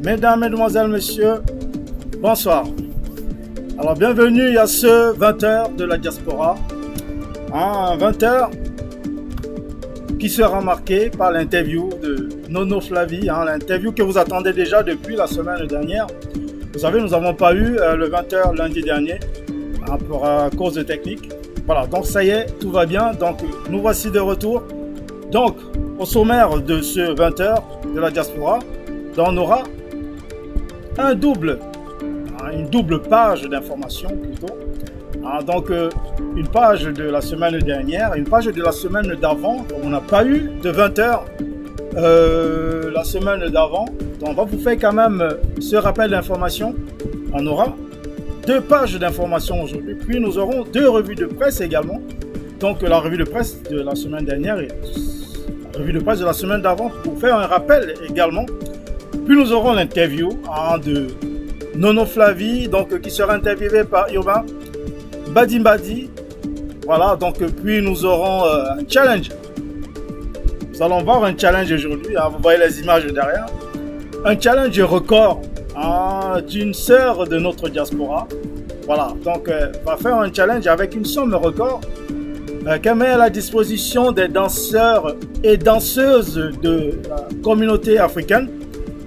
Mesdames, Mesdemoiselles, Messieurs, bonsoir. Alors, bienvenue à ce 20h de la diaspora. Un 20h qui sera marqué par l'interview de Nono Flavie, l'interview que vous attendez déjà depuis la semaine dernière. Vous savez, nous n'avons pas eu le 20h lundi dernier pour cause de technique. Voilà, donc ça y est, tout va bien. Donc, nous voici de retour. Donc, au sommaire de ce 20h de la diaspora, on aura une double page d'information plutôt. Donc, une page de la semaine dernière, une page de la semaine d'avant. On n'a pas eu de 20h la semaine d'avant. Donc, on va vous faire quand même ce rappel d'information. On aura 2 pages d'information aujourd'hui. Puis, nous aurons 2 revues de presse également. Donc, la revue de presse de la semaine dernière et la revue de presse de la semaine d'avant pour faire un rappel également. Puis, nous aurons l'interview de Nono Flavie, donc qui sera interviewé par Urbain Badimbadi. Voilà, donc puis nous aurons un challenge. Nous allons voir un challenge aujourd'hui, vous voyez les images derrière. Un challenge record d'une sœur de notre diaspora. Voilà, donc on va faire un challenge avec une somme record qu'elle met à la disposition des danseurs et danseuses de la communauté africaine.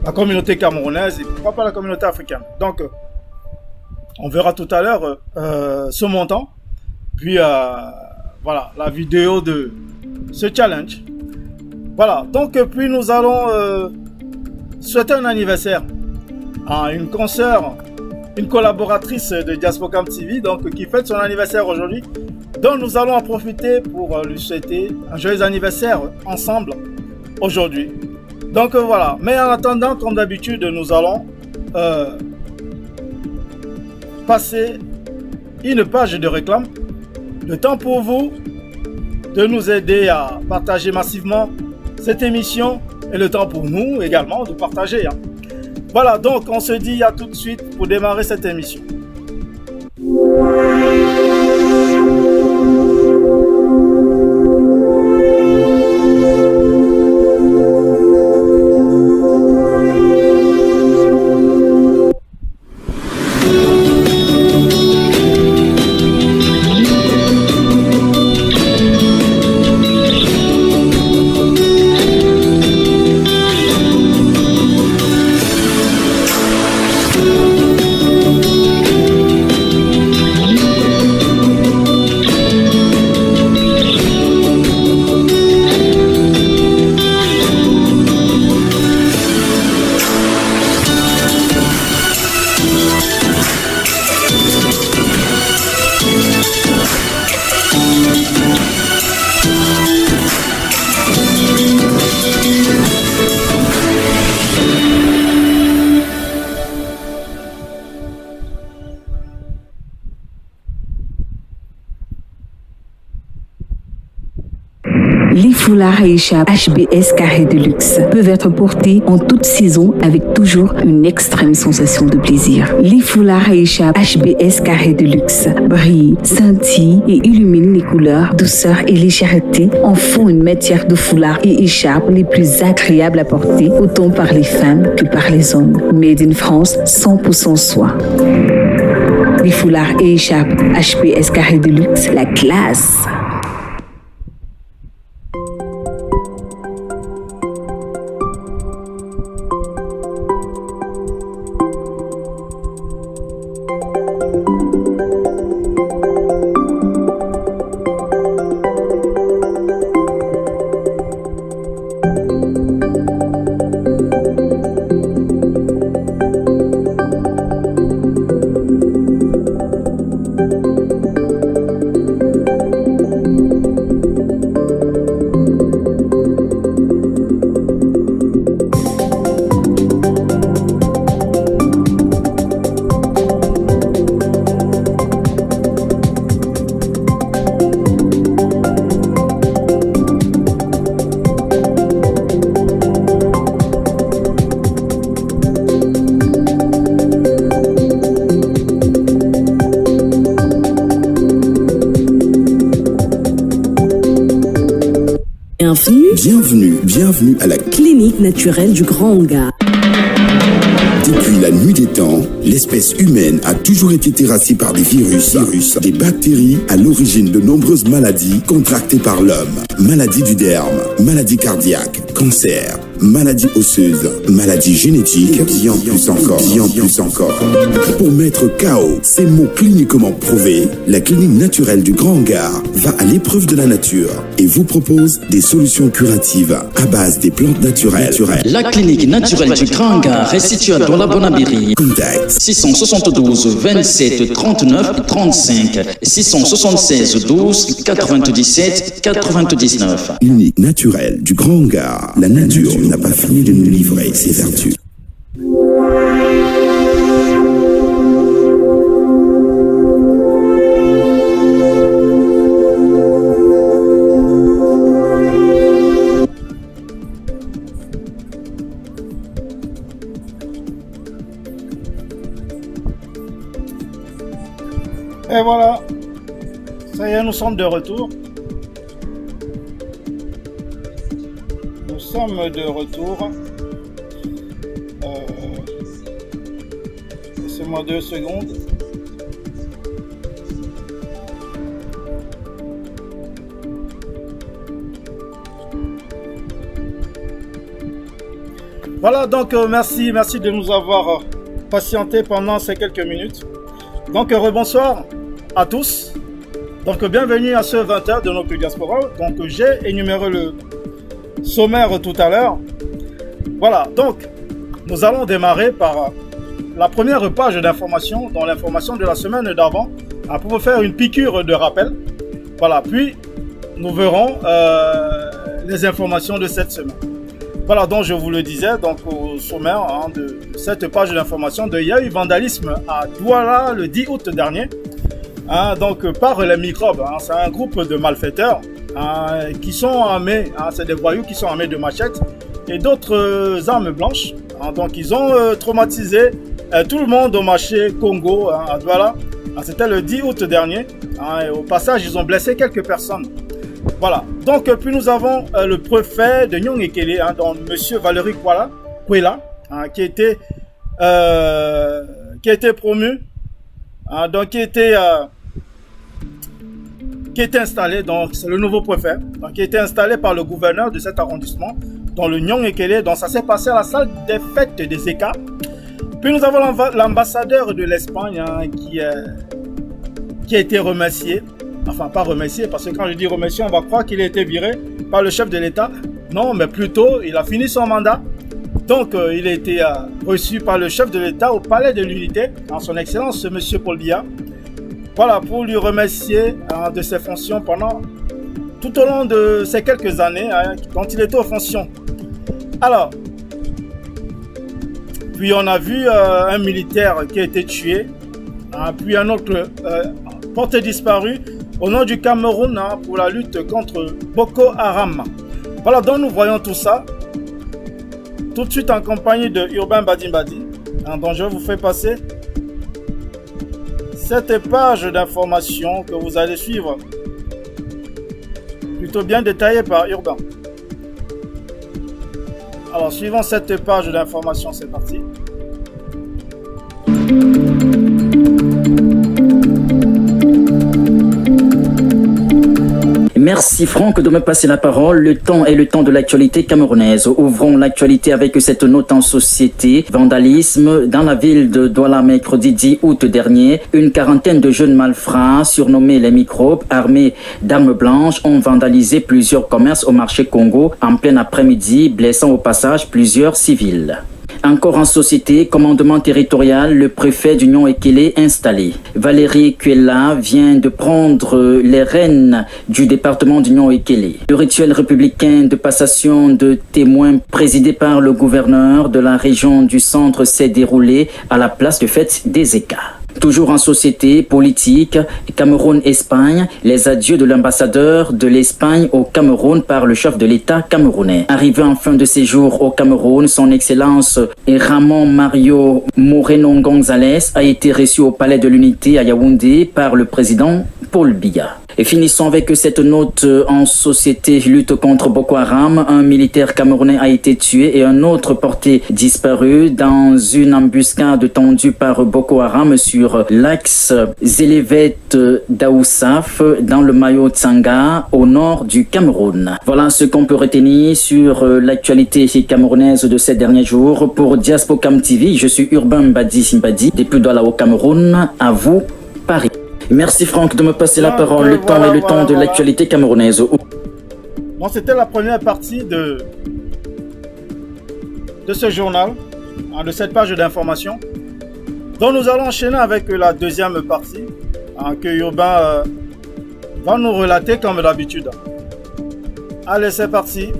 La communauté camerounaise et pourquoi pas la communauté africaine. Donc, on verra tout à l'heure ce montant. Puis, voilà, la vidéo de ce challenge. Voilà, donc, puis nous allons souhaiter un anniversaire à une consoeur, une collaboratrice de Diaspocam TV, donc, qui fête son anniversaire aujourd'hui. Donc, nous allons en profiter pour lui souhaiter un joyeux anniversaire ensemble aujourd'hui. Donc voilà, mais en attendant, comme d'habitude, nous allons passer une page de réclame. Le temps pour vous de nous aider à partager massivement cette émission et le temps pour nous également de partager. Voilà, donc on se dit à tout de suite pour démarrer cette émission. Les foulards et écharpes HBS Carré de Luxe peuvent être portés en toute saison avec toujours une extrême sensation de plaisir. Les foulards et écharpes HBS Carré de Luxe brillent, scintillent et illuminent les couleurs, douceur et légèreté en font une matière de foulards et écharpes les plus agréables à porter autant par les femmes que par les hommes. Made in France, 100% soie. Les foulards et écharpes HBS Carré de Luxe, la classe. Bienvenue à la clinique naturelle du Grand Hangar. Depuis la nuit des temps, l'espèce humaine a toujours été terrassée par des virus, des bactéries à l'origine de nombreuses maladies contractées par l'homme. Maladies du derme, maladies cardiaques, cancer, maladies osseuses, maladies génétiques, et bien plus encore. Pour mettre KO ces mots cliniquement prouvés, la clinique naturelle du Grand Hangar va à l'épreuve de la nature et vous propose des solutions curatives à base des plantes naturelles. La clinique naturelle du Grand Hangar est située dans la Bonabéry. Contact 672 27 39 35 676 12 97 99. Clinique naturelle du Grand Hangar. La nature n'a pas fini de nous livrer ses vertus. Et voilà, ça y est, nous sommes de retour. Laissez-moi 2 secondes. Voilà, donc merci de nous avoir patienté pendant ces quelques minutes. Donc rebonsoir à tous. Donc bienvenue à ce 20h de notre diaspora. Donc j'ai énuméré le sommaire tout à l'heure. Voilà, donc nous allons démarrer par la première page d'information, dans l'information de la semaine d'avant, pour vous faire une piqûre de rappel. Voilà, puis nous verrons les informations de cette semaine. Voilà, donc je vous le disais, donc au sommaire de cette page d'information, il y a eu vandalisme à Douala le 10 août dernier, donc par les microbes. C'est un groupe de malfaiteurs qui sont armés, c'est des voyous qui sont armés de machettes et d'autres armes blanches. Donc ils ont traumatisé tout le monde au marché Congo à Douala. C'était le 10 août dernier. Et au passage, ils ont blessé quelques personnes. Voilà. Donc puis nous avons le préfet de Nyong-Ekele, donc Monsieur Valérie Kwela, qui a été promu, donc qui a été installé, donc c'est le nouveau préfet, donc qui a été installé par le gouverneur de cet arrondissement, dans le Nyong-Ekele. Donc ça s'est passé à la salle des fêtes des ECA. Puis nous avons l'ambassadeur de l'Espagne qui a été remercié. Enfin, pas remercié, parce que quand je dis remercié, on va croire qu'il a été viré par le chef de l'État. Non, mais plutôt, il a fini son mandat. Donc, il a été reçu par le chef de l'État au Palais de l'Unité, en son Excellence, M. Paul Biya. Voilà, pour lui remercier de ses fonctions tout au long de ces quelques années dont il était aux fonctions. Alors, puis on a vu un militaire qui a été tué, puis un autre porté disparu au nom du Cameroun pour la lutte contre Boko Haram. Voilà, donc nous voyons tout ça tout de suite en compagnie de Urbain Badimbadi, dont je vous fais passer cette page d'information que vous allez suivre, plutôt bien détaillée par Urbain. Alors, suivant cette page d'information, c'est parti. Merci Franck de me passer la parole. Le temps est le temps de l'actualité camerounaise. Ouvrons l'actualité avec cette note en société. Vandalisme dans la ville de Douala mercredi 10 août dernier. Une quarantaine de jeunes malfrats surnommés les microbes, armés d'armes blanches, ont vandalisé plusieurs commerces au marché Congo en plein après-midi, blessant au passage plusieurs civils. Encore en société, commandement territorial, le préfet du Nyong-Ekele installé. Valérie Kwela vient de prendre les rênes du département du Nyong-Ekele. Le rituel républicain de passation de témoins présidé par le gouverneur de la région du centre s'est déroulé à la place de fête des ECA. Toujours en société, politique, Cameroun-Espagne, les adieux de l'ambassadeur de l'Espagne au Cameroun par le chef de l'État camerounais. Arrivé en fin de séjour au Cameroun, son Excellence Ramon Mario Moreno González a été reçu au Palais de l'Unité à Yaoundé par le président Paul Biya. Et finissons avec cette note en société lutte contre Boko Haram. Un militaire camerounais a été tué et un autre porté disparu dans une embuscade tendue par Boko Haram sur l'axe Zélévette-Daoussaf dans le Mayo Tsanga au nord du Cameroun. Voilà ce qu'on peut retenir sur l'actualité camerounaise de ces derniers jours. Pour Diaspocam TV, je suis Urbain Mbadi, depuis Douala au Cameroun. À vous, Paris. Merci Franck de me passer la parole. Le temps est le temps de l'actualité camerounaise. Bon, c'était la première partie de ce journal, de cette page d'information, dont nous allons enchaîner avec la deuxième partie, que Urbain va nous relater comme d'habitude. Allez, c'est parti.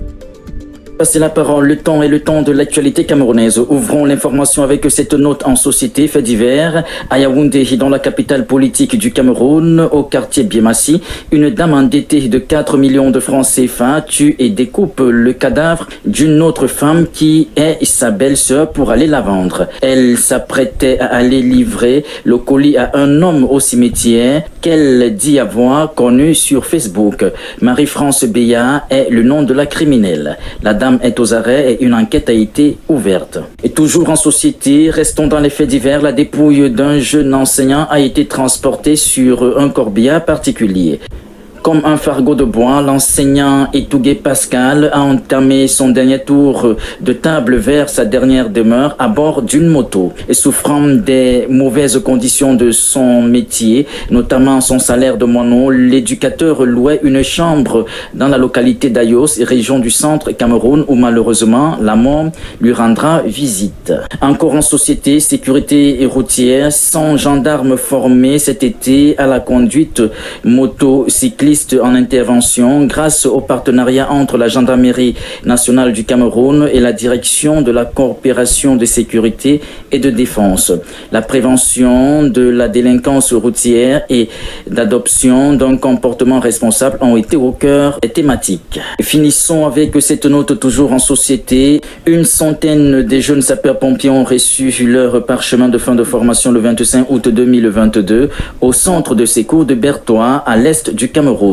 Passer la parole, le temps est le temps de l'actualité camerounaise. Ouvrons l'information avec cette note en société, fait divers. À Yaoundé, dans la capitale politique du Cameroun, au quartier Biemassi, une dame endettée de 4 millions de francs CFA tue et découpe le cadavre d'une autre femme qui est sa belle-sœur pour aller la vendre. Elle s'apprêtait à aller livrer le colis à un homme au cimetière qu'elle dit avoir connu sur Facebook. Marie-France Béat est le nom de la criminelle. La dame est aux arrêts et une enquête a été ouverte. Et toujours en société, restons dans les faits divers, la dépouille d'un jeune enseignant a été transportée sur un corbillard particulier. Comme un fardeau de bois, l'enseignant Etougué Pascal a entamé son dernier tour de table vers sa dernière demeure à bord d'une moto. Et souffrant des mauvaises conditions de son métier, notamment son salaire de moineau, l'éducateur louait une chambre dans la localité d'Ayos, région du centre Cameroun, où malheureusement la mort lui rendra visite. Encore en société, sécurité routière, 100 gendarmes formés cet été à la conduite motocycliste en intervention grâce au partenariat entre la Gendarmerie nationale du Cameroun et la direction de la coopération de sécurité et de défense. La prévention de la délinquance routière et d'adoption d'un comportement responsable ont été au cœur des thématiques. Finissons avec cette note toujours en société. Une centaine de jeunes sapeurs-pompiers ont reçu leur parchemin de fin de formation le 25 août 2022 au centre de secours de Bertois à l'est du Cameroun.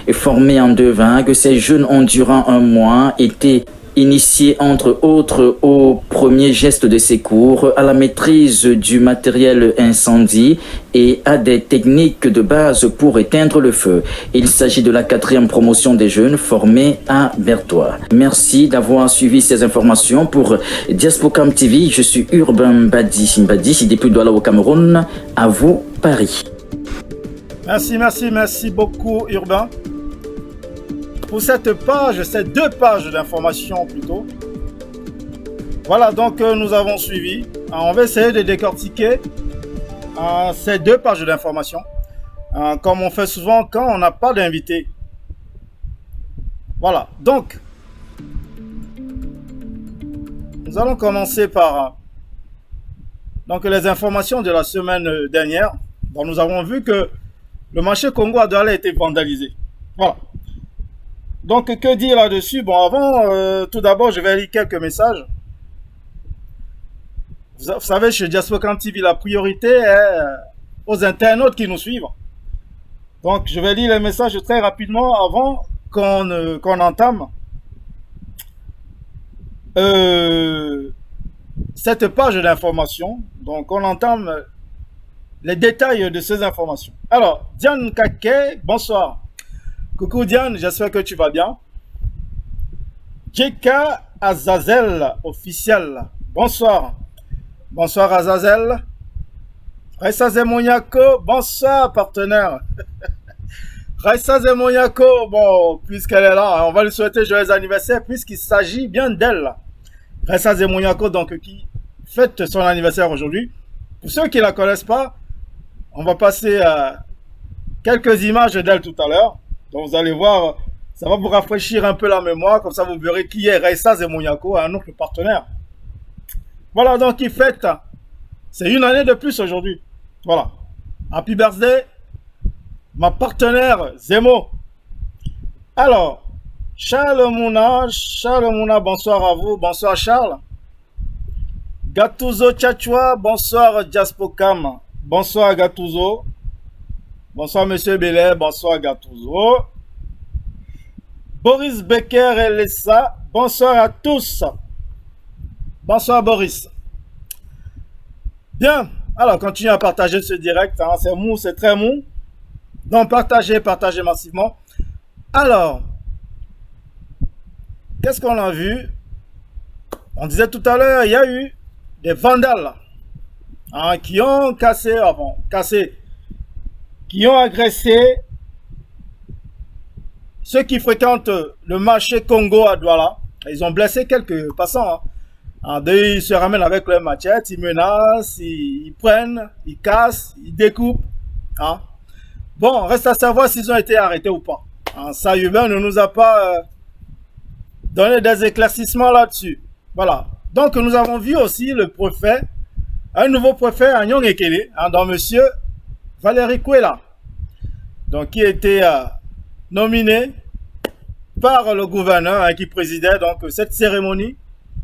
Et formés en 2 vagues, ces jeunes ont durant 1 mois été initiés entre autres au premier geste de secours, à la maîtrise du matériel incendie et à des techniques de base pour éteindre le feu. Il s'agit de la 4e promotion des jeunes formés à Bertois. Merci d'avoir suivi ces informations. Pour Diaspocam TV, je suis Urbain Mbadi depuis Douala au Cameroun. À vous, Paris. Merci beaucoup Urbain pour cette page, ces 2 pages d'information plutôt. Voilà, donc nous avons suivi. On va essayer de décortiquer ces 2 pages d'information, comme on fait souvent quand on n'a pas d'invité. Voilà, donc nous allons commencer par les informations de la semaine dernière. Donc, nous avons vu que le marché Congo à Douala a été vandalisé. Voilà. Donc, que dire là-dessus? Bon, avant, tout d'abord, je vais lire quelques messages. Vous savez, chez Diaspocam TV, la priorité est aux internautes qui nous suivent. Donc, je vais lire les messages très rapidement avant qu'on entame cette page d'information. Donc, on entame les détails de ces informations. Alors, Diane Kake, bonsoir. Coucou Diane, j'espère que tu vas bien. JK Azazel, officiel. Bonsoir. Bonsoir Azazel. Raissa Zemoniako, bonsoir partenaire. Raissa Zemoniako, bon, puisqu'elle est là, on va lui souhaiter joyeux anniversaire puisqu'il s'agit bien d'elle. Raissa Zemoniako, donc, qui fête son anniversaire aujourd'hui. Pour ceux qui ne la connaissent pas, on va passer quelques images d'elle tout à l'heure. Donc vous allez voir, ça va vous rafraîchir un peu la mémoire. Comme ça vous verrez qui est Raissa Zemoniako, un autre partenaire. Voilà, donc il fête. C'est 1 année de plus aujourd'hui. Voilà. Happy birthday, ma partenaire Zemo. Alors, Charles Mouna, bonsoir à vous. Bonsoir Charles. Gattuso Tchatchoua, bonsoir Diaspocam. Bonsoir Gattuso. Bonsoir Monsieur Bellet, bonsoir Gattuso. Boris Becker et Lessa, bonsoir à tous. Bonsoir Boris. Bien, alors continuez à partager ce direct, hein. C'est mou, c'est très mou. Donc partagez massivement. Alors, qu'est-ce qu'on a vu? On disait tout à l'heure, il y a eu des vandales, hein, qui ont qui ont agressé ceux qui fréquentent le marché Congo à Douala. Ils ont blessé quelques passants, hein. Ils se ramènent avec leur machette, ils menacent, ils prennent, ils cassent, ils découpent, hein. Bon, reste à savoir s'ils ont été arrêtés ou pas, hein. Ça, Hubert ne nous a pas donné des éclaircissements là-dessus. Voilà. Donc, nous avons vu aussi le préfet, un nouveau préfet à Nyong-Ekele, hein, dans monsieur Valérie Kouela, donc qui était nominé par le gouverneur, hein, qui présidait donc cette cérémonie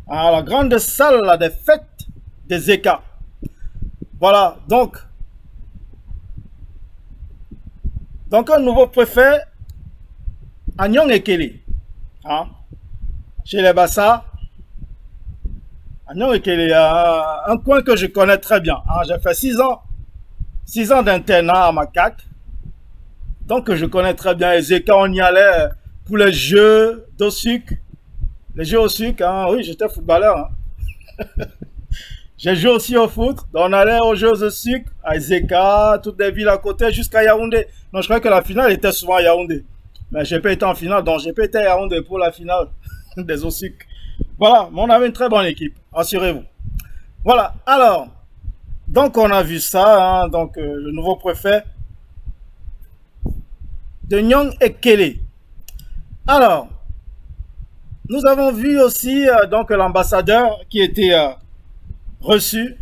à la grande salle là, des fêtes des ECA. Voilà, donc un nouveau préfet à Nyong-Ekele, hein, chez les Bassa. À Nyong-Ekele, un coin que je connais très bien, hein. J'ai fait 6 ans d'internat à Macaque. Donc je connais très bien les ECA. On y allait pour les jeux d'au sucre. Les jeux au sucre, hein. Oui, j'étais footballeur, hein. J'ai joué aussi au foot. Donc on allait aux jeux au sucre, à Ezeka, toutes les villes à côté, jusqu'à Yaoundé. Donc je crois que la finale était souvent à Yaoundé. Mais j'ai pas été en finale, donc j'ai pas été à Yaoundé pour la finale des au sucre. Voilà, mais on avait une très bonne équipe, assurez-vous. Voilà, alors, donc on a vu ça, hein, donc le nouveau préfet de Nyong-Ekele. Alors, nous avons vu aussi donc l'ambassadeur qui était reçu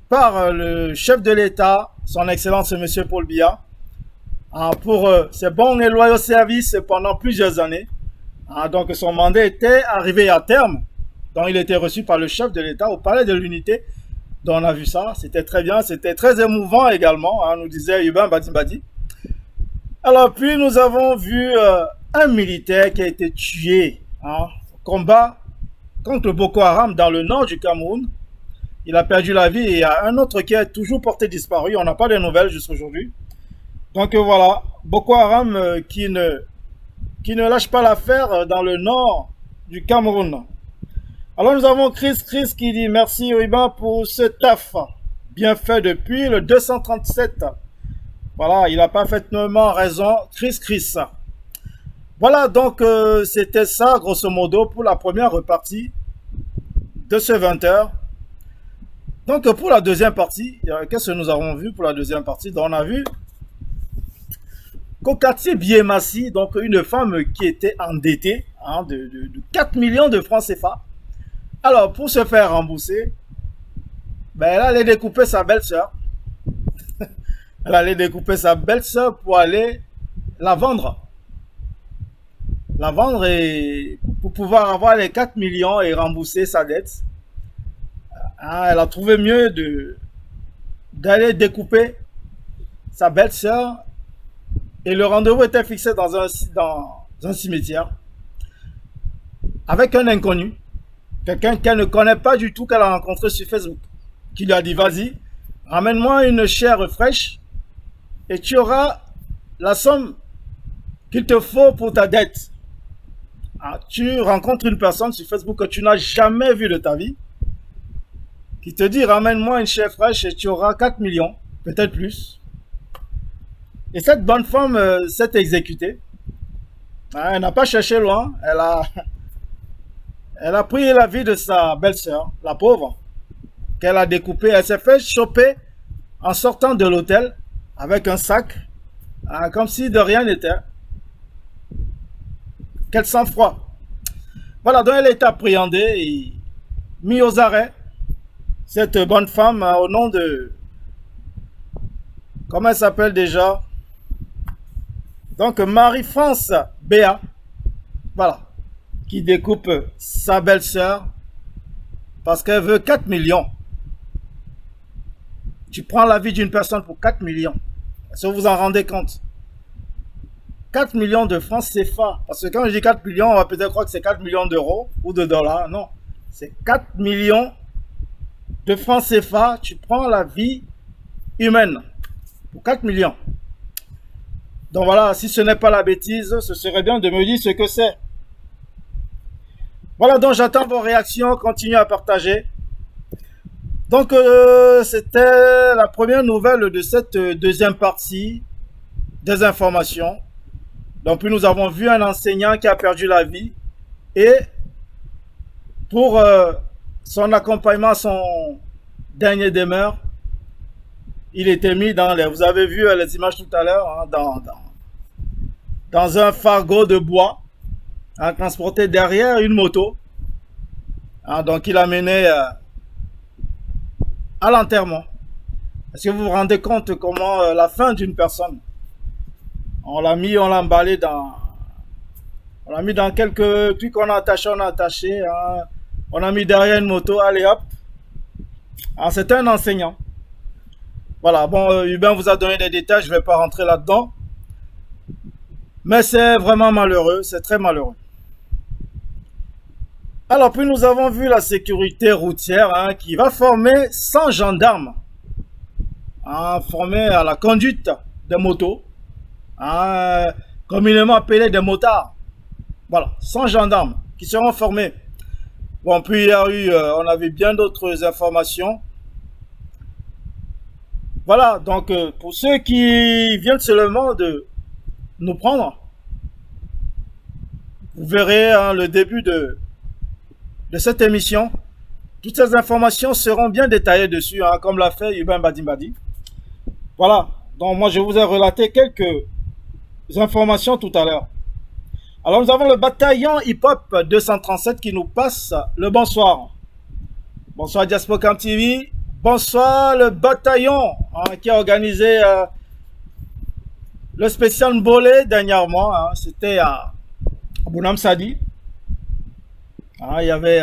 par le chef de l'État, son Excellence Monsieur Paul Biya, pour ses bons et loyaux services pendant plusieurs années. Donc son mandat était arrivé à terme. Donc il était reçu par le chef de l'État au Palais de l'Unité. Donc on a vu ça, c'était très bien, c'était très émouvant également, hein, nous disait Yubin Badi. Alors puis nous avons vu un militaire qui a été tué, hein, au combat contre Boko Haram dans le nord du Cameroun. Il a perdu la vie et il y a un autre qui est toujours porté disparu. On n'a pas de nouvelles jusqu'à aujourd'hui. Donc voilà, Boko Haram qui ne lâche pas l'affaire dans le nord du Cameroun. Alors nous avons Chris qui dit merci Oiba pour ce taf bien fait depuis le 237. Voilà, il a parfaitement raison, Chris. Voilà, donc c'était ça grosso modo pour la première partie de ce 20h. Donc pour la deuxième partie, qu'est-ce que nous avons vu pour la deuxième partie? Donc, on a vu Kokati Biemassi, donc une femme qui était endettée, hein, de 4 millions de francs CFA. Alors, pour se faire rembourser, ben, elle allait découper sa belle-sœur. Elle allait découper sa belle-sœur pour aller la vendre. La vendre et pour pouvoir avoir les 4 millions et rembourser sa dette. Elle a trouvé mieux d'aller découper sa belle-sœur. Et le rendez-vous était fixé dans un cimetière avec un inconnu, quelqu'un qu'elle ne connaît pas du tout, qu'elle a rencontré sur Facebook, qui lui a dit vas-y, ramène-moi une chair fraîche et tu auras la somme qu'il te faut pour ta dette. Tu rencontres une personne sur Facebook que tu n'as jamais vue de ta vie, qui te dit ramène-moi une chair fraîche et tu auras 4 millions, peut-être plus. Et cette bonne femme s'est exécutée. Elle n'a pas cherché loin. Elle a pris la vie de sa belle-sœur, la pauvre, qu'elle a découpée. Elle s'est fait choper en sortant de l'hôtel avec un sac, comme si de rien n'était. Quel sang-froid. Voilà, donc elle est appréhendée et mise aux arrêts. Cette bonne femme au nom de... Comment elle s'appelle déjà? Donc Marie-France Béa, voilà, qui découpe sa belle-sœur parce qu'elle veut 4 millions. Tu prends la vie d'une personne pour 4 millions. Est-ce que vous vous en rendez compte? 4 millions de francs CFA. Parce que quand je dis 4 millions, on va peut-être croire que c'est 4 millions d'euros ou de dollars. Non, c'est 4 millions de francs CFA. Tu prends la vie humaine pour 4 millions. Donc voilà, si ce n'est pas la bêtise, ce serait bien de me dire ce que c'est. Voilà, donc j'attends vos réactions, continuez à partager. Donc c'était la première nouvelle de cette deuxième partie des informations. Donc puis nous avons vu un enseignant qui a perdu la vie et pour son accompagnement à son dernier demeure, il était mis dans les... Vous avez vu les images tout à l'heure, hein, dans un fardeau de bois, hein, transporté derrière une moto. Hein, donc il a mené à l'enterrement. Est-ce que vous vous rendez compte comment la fin d'une personne, on l'a emballé dans... On l'a mis dans quelques trucs qu'on a attaché, hein, on a mis derrière une moto, allez hop. Hein, c'est un enseignant. Voilà, bon, Hubert vous a donné des détails, je ne vais pas rentrer là-dedans. Mais c'est vraiment malheureux, c'est très malheureux. Alors, puis nous avons vu la sécurité routière hein, qui va former 100 gendarmes. Hein, formés à la conduite des motos. Hein, communément appelés des motards. Voilà, 100 gendarmes qui seront formés. Bon, puis il y a eu, on avait bien d'autres informations. Voilà, donc pour ceux qui viennent seulement de nous prendre, vous verrez hein, le début de cette émission. Toutes ces informations seront bien détaillées dessus, hein, comme l'a fait Hubert Badimbadi. Voilà, donc moi je vous ai relaté quelques informations tout à l'heure. Alors nous avons le bataillon hip-hop 237 qui nous passe le bonsoir. Bonsoir Diaspocam TV. Bonsoir le bataillon hein, qui a organisé le spécial Mbolé dernièrement. Hein, c'était à Bounam Sadi. Hein, il y avait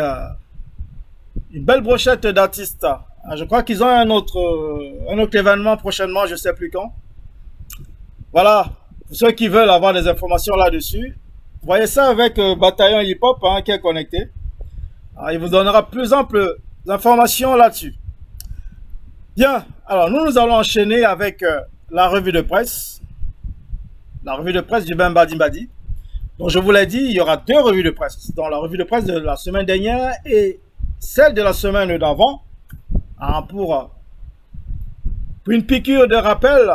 une belle brochette d'artistes. Hein, je crois qu'ils ont un autre événement prochainement, je ne sais plus quand. Voilà, pour ceux qui veulent avoir des informations là-dessus, voyez ça avec Bataillon Hip Hop hein, qui est connecté. Hein, il vous donnera plus amples informations là-dessus. Bien, alors nous allons enchaîner avec la revue de presse. La revue de presse du Ben Badimbadi. Donc je vous l'ai dit, il y aura deux revues de presse. Donc la revue de presse de la semaine dernière et celle de la semaine d'avant. Hein, pour une piqûre de rappel,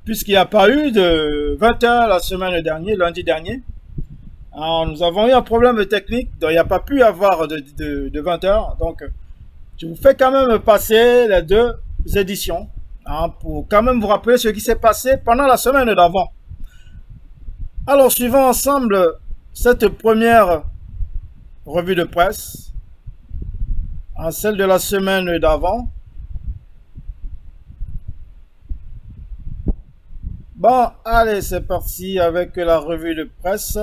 puisqu'il n'y a pas eu de 20h la semaine dernière, lundi dernier. Alors, nous avons eu un problème technique, donc il n'y a pas pu y avoir de 20h. Donc je vous fais quand même passer les deux éditions hein, pour quand même vous rappeler ce qui s'est passé pendant la semaine d'avant. Alors suivons ensemble cette première revue de presse, hein, celle de la semaine d'avant. Bon, allez, c'est parti avec la revue de presse.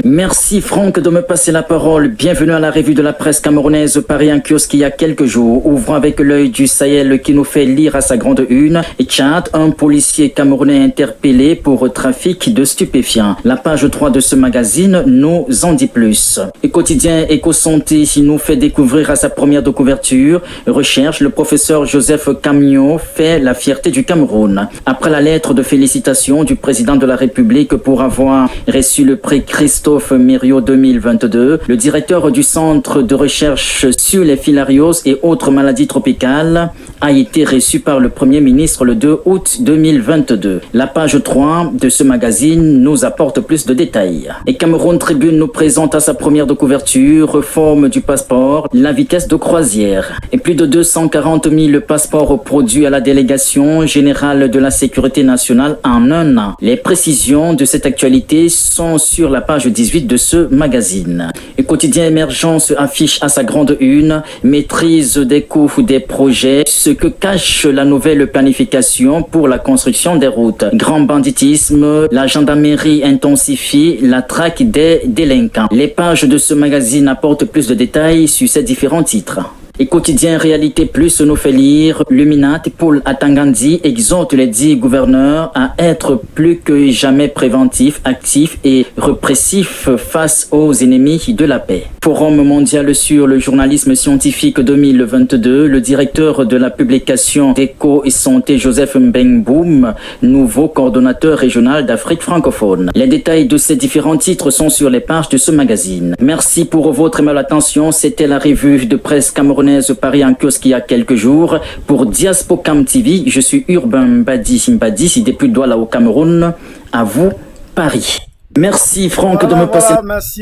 Merci Franck de me passer la parole. Bienvenue à la revue de la presse camerounaise Paris en kiosque il y a quelques jours. Ouvrons avec l'œil du Sahel qui nous fait lire à sa grande une. Tchad, un policier camerounais interpellé pour trafic de stupéfiants. La page 3 de ce magazine nous en dit plus. Le quotidien Éco-Santé nous fait découvrir à sa première de couverture. Recherche, le professeur Joseph Camio fait la fierté du Cameroun. Après la lettre de félicitations du président de la République pour avoir reçu le prix Christophe Mériot 2022, le directeur du centre de recherche sur les filarioses et autres maladies tropicales a été reçu par le Premier ministre le 2 août 2022. La page 3 de ce magazine nous apporte plus de détails. Et Cameroun Tribune nous présente à sa première de couverture réforme du passeport, la vitesse de croisière. Et plus de 240 000 passeports produits à la délégation générale de la sécurité nationale en un an. Les précisions de cette actualité sont sur la page 18 de ce magazine. Le quotidien Émergence affiche à sa grande une maîtrise des coûts des projets, ce que cache la nouvelle planification pour la construction des routes. Grand banditisme, la gendarmerie intensifie la traque des délinquants. Les pages de ce magazine apportent plus de détails sur ces différents titres. Et quotidien Réalité Plus nous fait lire Luminat Paul Atangandi exhorte les 10 gouverneurs à être plus que jamais préventifs, actifs et répressifs face aux ennemis de la paix. Forum mondial sur le journalisme scientifique 2022, le directeur de la publication d'Éco et Santé Joseph Mbengboum, nouveau coordonnateur régional d'Afrique francophone. Les détails de ces différents titres sont sur les pages de ce magazine. Merci pour votre aimable attention. C'était la revue de presse camerounaise Paris en kiosque il y a quelques jours. Pour Diaspocam TV, je suis Urbain Mbadi depuis Douala au Cameroun. À vous, Paris. Merci Franck de me passer.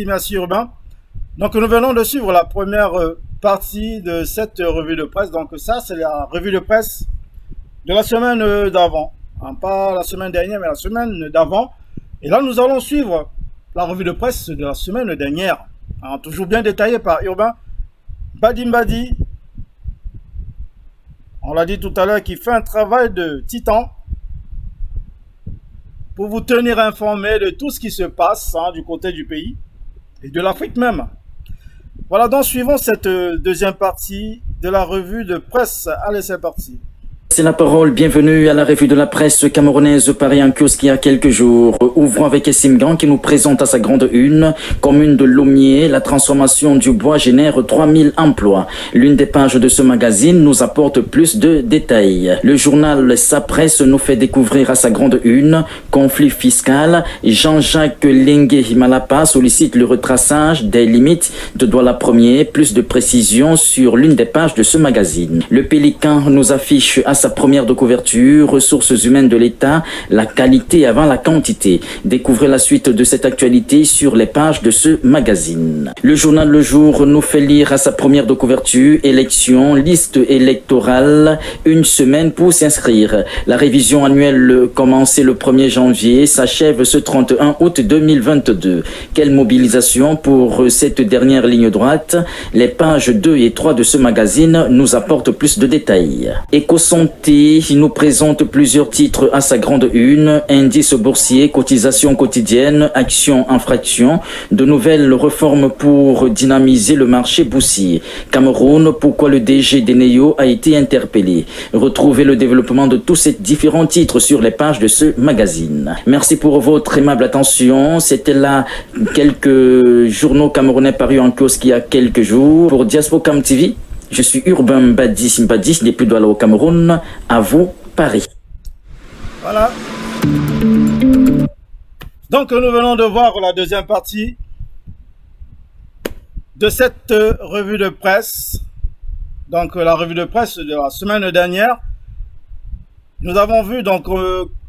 Merci Urbain. Donc nous venons de suivre la première partie de cette revue de presse. Donc ça, c'est la revue de presse de la semaine d'avant. Pas la semaine dernière, mais la semaine d'avant. Et là, nous allons suivre la revue de presse de la semaine dernière. Toujours bien détaillée par Urbain Mbadi. On l'a dit tout à l'heure, qui fait un travail de titan pour vous tenir informé de tout ce qui se passe du côté du pays et de l'Afrique même. Voilà, donc suivons cette deuxième partie de la revue de presse. Allez, c'est parti. C'est la parole, bienvenue à la revue de la presse camerounaise Paris en kiosque il y a quelques jours. Ouvrons avec Essimgan qui nous présente à sa grande une, commune de Lomier, la transformation du bois génère 3000 emplois. L'une des pages de ce magazine nous apporte plus de détails. Le journal Sa Presse nous fait découvrir à sa grande une, conflit fiscal. Jean-Jacques Lengue Malapa sollicite le retraçage des limites de Douala Premier, plus de précisions sur l'une des pages de ce magazine. Le Pélican nous affiche à sa première de couverture, ressources humaines de l'État, la qualité avant la quantité. Découvrez la suite de cette actualité sur les pages de ce magazine. Le journal Le Jour nous fait lire à sa première de couverture, élections, liste électorale, une semaine pour s'inscrire. La révision annuelle commencée le 1er janvier s'achève ce 31 août 2022. Quelle mobilisation pour cette dernière ligne droite? Les pages 2 et 3 de ce magazine nous apportent plus de détails. Éco-Santé nous présente plusieurs titres à sa grande une, indice boursier, cotisation quotidienne, action, infraction, de nouvelles réformes pour dynamiser le marché boursier. Cameroun, pourquoi le DG d'Eneo a été interpellé. Retrouvez le développement de tous ces différents titres sur les pages de ce magazine. Merci pour votre aimable attention. C'était là quelques journaux camerounais parus en kiosque il y a quelques jours. Pour Diaspocam TV, je suis Urbain Mbadi depuis Douala au Cameroun. À vous, Paris. Voilà. Donc nous venons de voir la deuxième partie de cette revue de presse. Donc la revue de presse de la semaine dernière. Nous avons vu, donc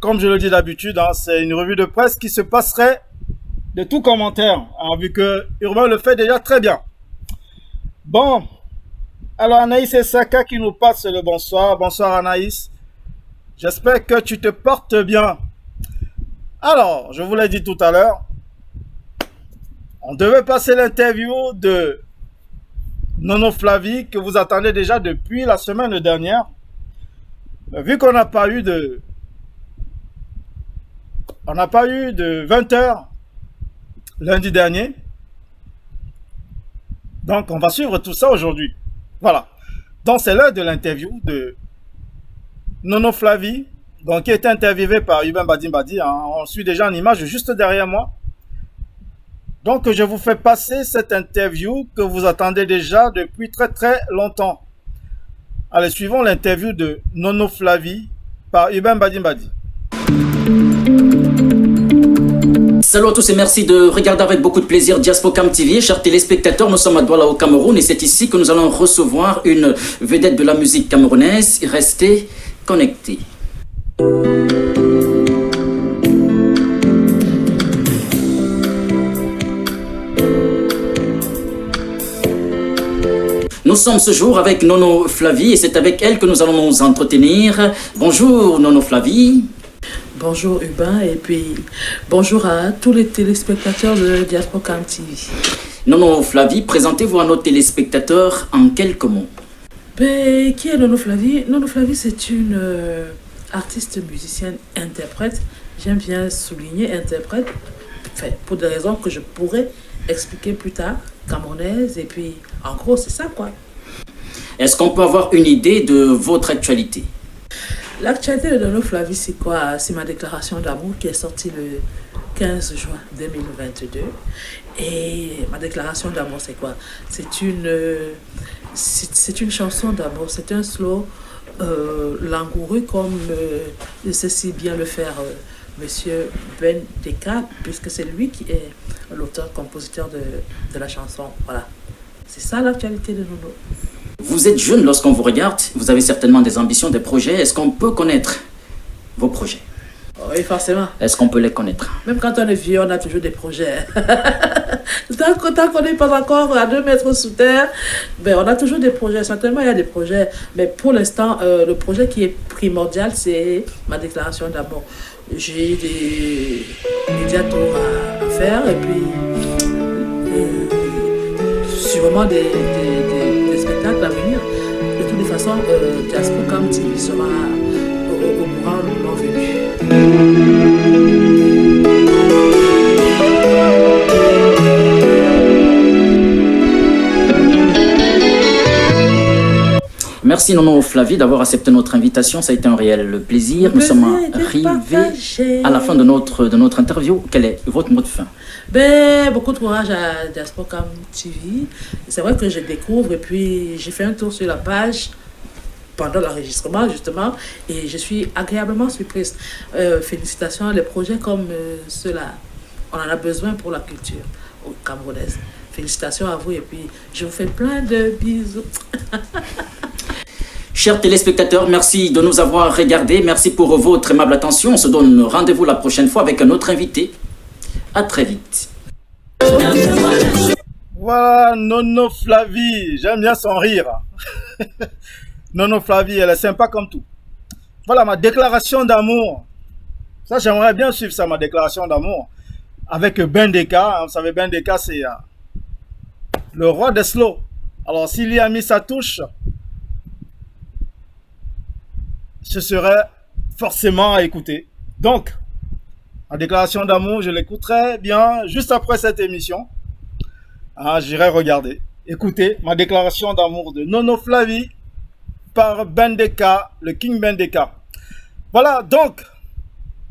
comme je le dis d'habitude, c'est une revue de presse qui se passerait de tout commentaire, vu que Urbain le fait déjà très bien. Bon. Alors Anaïs Saka qui nous passe le bonsoir. Bonsoir Anaïs. J'espère que tu te portes bien. Alors, je vous l'ai dit tout à l'heure, on devait passer l'interview de Nono Flavie que vous attendez déjà depuis la semaine dernière. Vu qu'on n'a pas eu de 20h lundi dernier. Donc on va suivre tout ça aujourd'hui. Voilà, donc c'est l'heure de l'interview de Nono Flavie, donc qui est interviewé par Urbain Mbadi. On suit déjà en image juste derrière moi. Donc je vous fais passer cette interview que vous attendez déjà depuis très très longtemps. Allez, suivons l'interview de Nono Flavie par Urbain Mbadi. Salut à tous et merci de regarder avec beaucoup de plaisir Diaspocam TV. Chers téléspectateurs, nous sommes à Douala au Cameroun et c'est ici que nous allons recevoir une vedette de la musique camerounaise. Restez connectés. Nous sommes ce jour avec Nono Flavie et c'est avec elle que nous allons nous entretenir. Bonjour Nono Flavie. Bonjour Urbain et puis bonjour à tous les téléspectateurs de Diaspocam TV. Nono Flavie, présentez-vous à nos téléspectateurs en quelques mots. Qui est Nono Flavie? Nono Flavie, c'est une artiste, musicienne, interprète. J'aime bien souligner interprète, pour des raisons que je pourrais expliquer plus tard, camerounaise, et puis en gros c'est ça quoi. Est-ce qu'on peut avoir une idée de votre actualité? L'actualité de Nono Flavie, c'est quoi? C'est ma déclaration d'amour qui est sortie le 15 juin 2022. Et ma déclaration d'amour, c'est quoi? C'est une chanson d'amour, c'est un slow langoureux comme sait si bien le faire Monsieur Ben Deka, puisque c'est lui qui est l'auteur-compositeur de la chanson. Voilà. C'est ça l'actualité de Nono. Vous êtes jeune lorsqu'on vous regarde, vous avez certainement des ambitions, des projets. Est-ce qu'on peut connaître vos projets? Oui, forcément. Est-ce qu'on peut les connaître? Même quand on est vieux, on a toujours des projets. Tant qu'on n'est pas encore à 2 mètres sous terre, ben, on a toujours des projets. Certainement, il y a des projets. Mais pour l'instant, le projet qui est primordial, c'est ma déclaration d'amour. J'ai des médias tours à faire et puis sûrement des spectacles à venir. De toutes les façons, Diaspocam TV sera au courant le moment venu. Merci Nono Flavie d'avoir accepté notre invitation, ça a été un réel plaisir. Nous sommes arrivés à la fin de notre interview. Quel est votre mot de fin? Beaucoup de courage à Diaspocam TV. C'est vrai que je découvre et puis j'ai fait un tour sur la page pendant l'enregistrement justement et je suis agréablement surprise. Félicitations, les projets comme ceux-là, on en a besoin pour la culture camerounaise. Félicitations à vous et puis je vous fais plein de bisous. Chers téléspectateurs, merci de nous avoir regardés. Merci pour votre aimable attention. On se donne rendez-vous la prochaine fois avec un autre invité. À très vite. Voilà, Nono Flavie. J'aime bien son rire. Nono Flavie, elle est sympa comme tout. Voilà ma déclaration d'amour. Ça, j'aimerais bien suivre ça, ma déclaration d'amour. Avec Ben Deka. Vous savez, Ben Deka, c'est le roi des slow. Alors, s'il y a mis sa touche, ce serait forcément à écouter. Donc, ma déclaration d'amour, je l'écouterai bien juste après cette émission. J'irai regarder. Écoutez ma déclaration d'amour de Nono Flavie par Ben Deka, le King Ben Deka. Voilà, donc,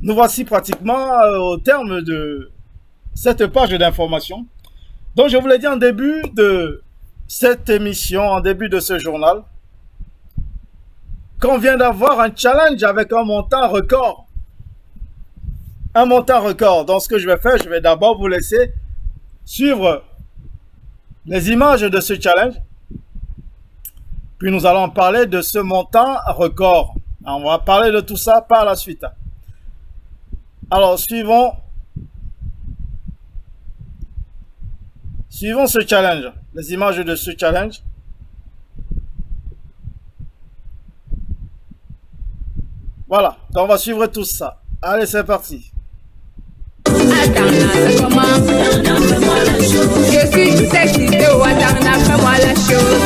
nous voici pratiquement au terme de cette page d'information. Donc, je vous l'ai dit en début de cette émission, en début de ce journal, qu'on vient d'avoir un challenge avec un montant record. Un montant record. Donc, ce que je vais faire, je vais d'abord vous laisser suivre les images de ce challenge. Puis, nous allons parler de ce montant record. On va parler de tout ça par la suite. Alors, suivons ce challenge. Les images de ce challenge. Voilà, donc on va suivre tout ça. Allez, c'est parti. Je suis sexy, fais-moi la chose.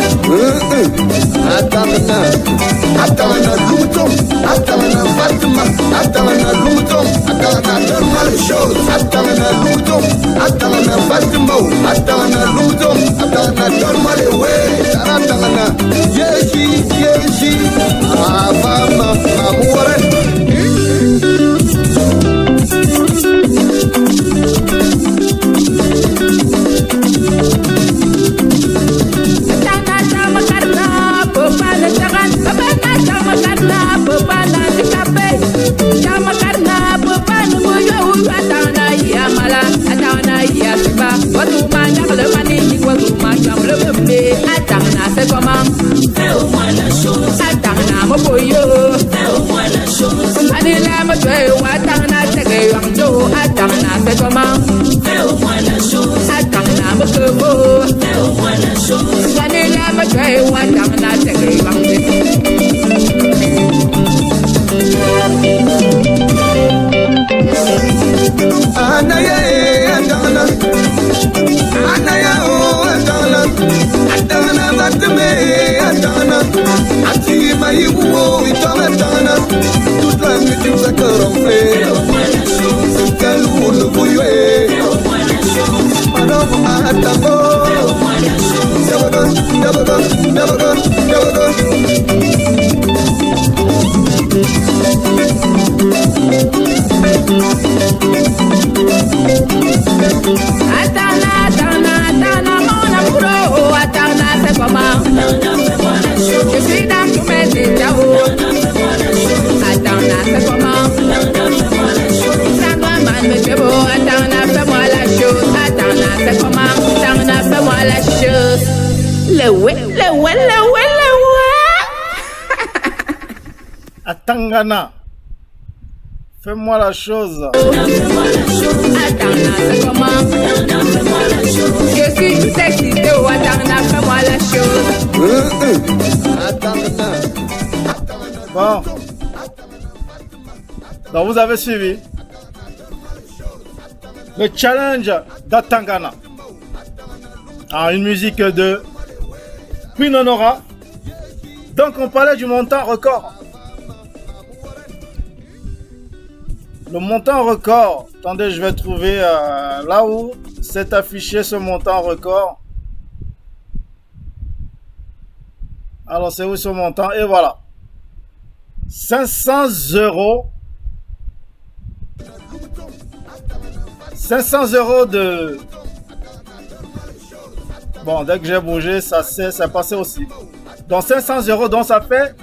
Never gone. Atana, mon amour, Atana, c'est comment? Je suis dans tous mes états. Atana, c'est comment? Ça doit mal me faire beau. Atana, fais-moi la chose. Atana, c'est comment? Atana, fais-moi la chose. Le ouais. Atangana, fais-moi la chose. Atana, c'est comment? Je suis tout excité. Atana, fais-moi la chose. Bon. Donc vous avez suivi le challenge d'Atangana. Une musique de Queen Honora. Donc on parlait du montant record. Le montant record. Attendez, je vais trouver là où s'est affiché ce montant record. Alors c'est où ce montant? Et voilà. 500 €. 500 € de... Bon, dès que j'ai bougé, ça passé aussi. Donc 500 €, donc ça fait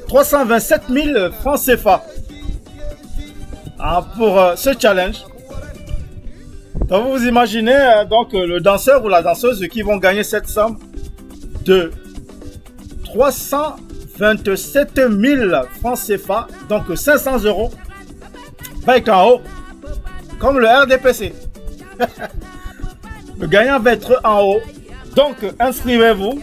327 000 francs CFA. Pour ce challenge. Donc vous imaginez donc le danseur ou la danseuse qui vont gagner cette somme de 327 000 francs CFA, donc 500 €, va être en haut, comme le RDPC. Le gagnant va être en haut. Donc inscrivez-vous.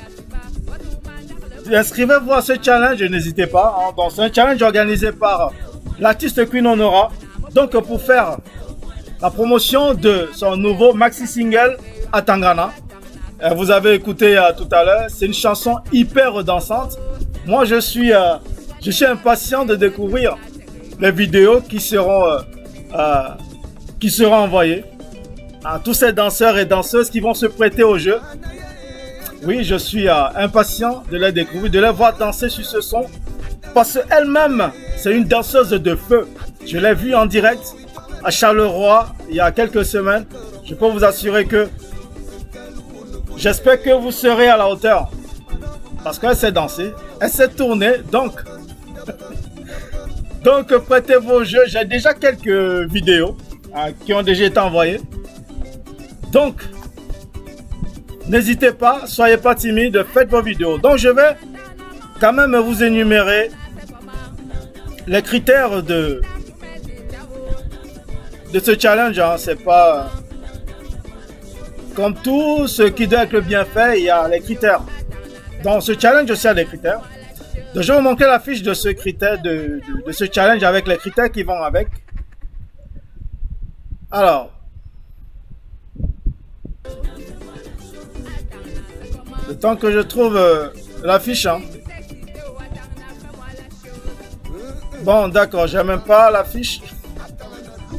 Inscrivez-vous à ce challenge, n'hésitez pas. Donc c'est un challenge organisé par l'artiste Queen Honora. Donc pour faire la promotion de son nouveau maxi single Atangana. Vous avez écouté tout à l'heure, c'est une chanson hyper dansante. Moi je suis impatient de découvrir les vidéos qui seront envoyées à tous ces danseurs et danseuses qui vont se prêter au jeu. Oui, je suis impatient de les découvrir, de les voir danser sur ce son. Parce qu'elle-même, c'est une danseuse de feu. Je l'ai vue en direct à Charleroi il y a quelques semaines. Je peux vous assurer que j'espère que vous serez à la hauteur. Parce qu'elle sait danser, elle sait tourner. Donc prêtez vos jeux. J'ai déjà quelques vidéos qui ont déjà été envoyées. Donc, n'hésitez pas, soyez pas timide, faites vos vidéos. Donc je vais quand même vous énumérer les critères de ce challenge. C'est pas comme tout ce qui doit être bien fait, il y a les critères. Dans ce challenge aussi, il y a des critères. Donc, je vais vous montrer la fiche de ce critère, de ce challenge avec les critères qui vont avec. Alors, le temps que je trouve la fiche. Bon, d'accord, j'ai même pas la fiche.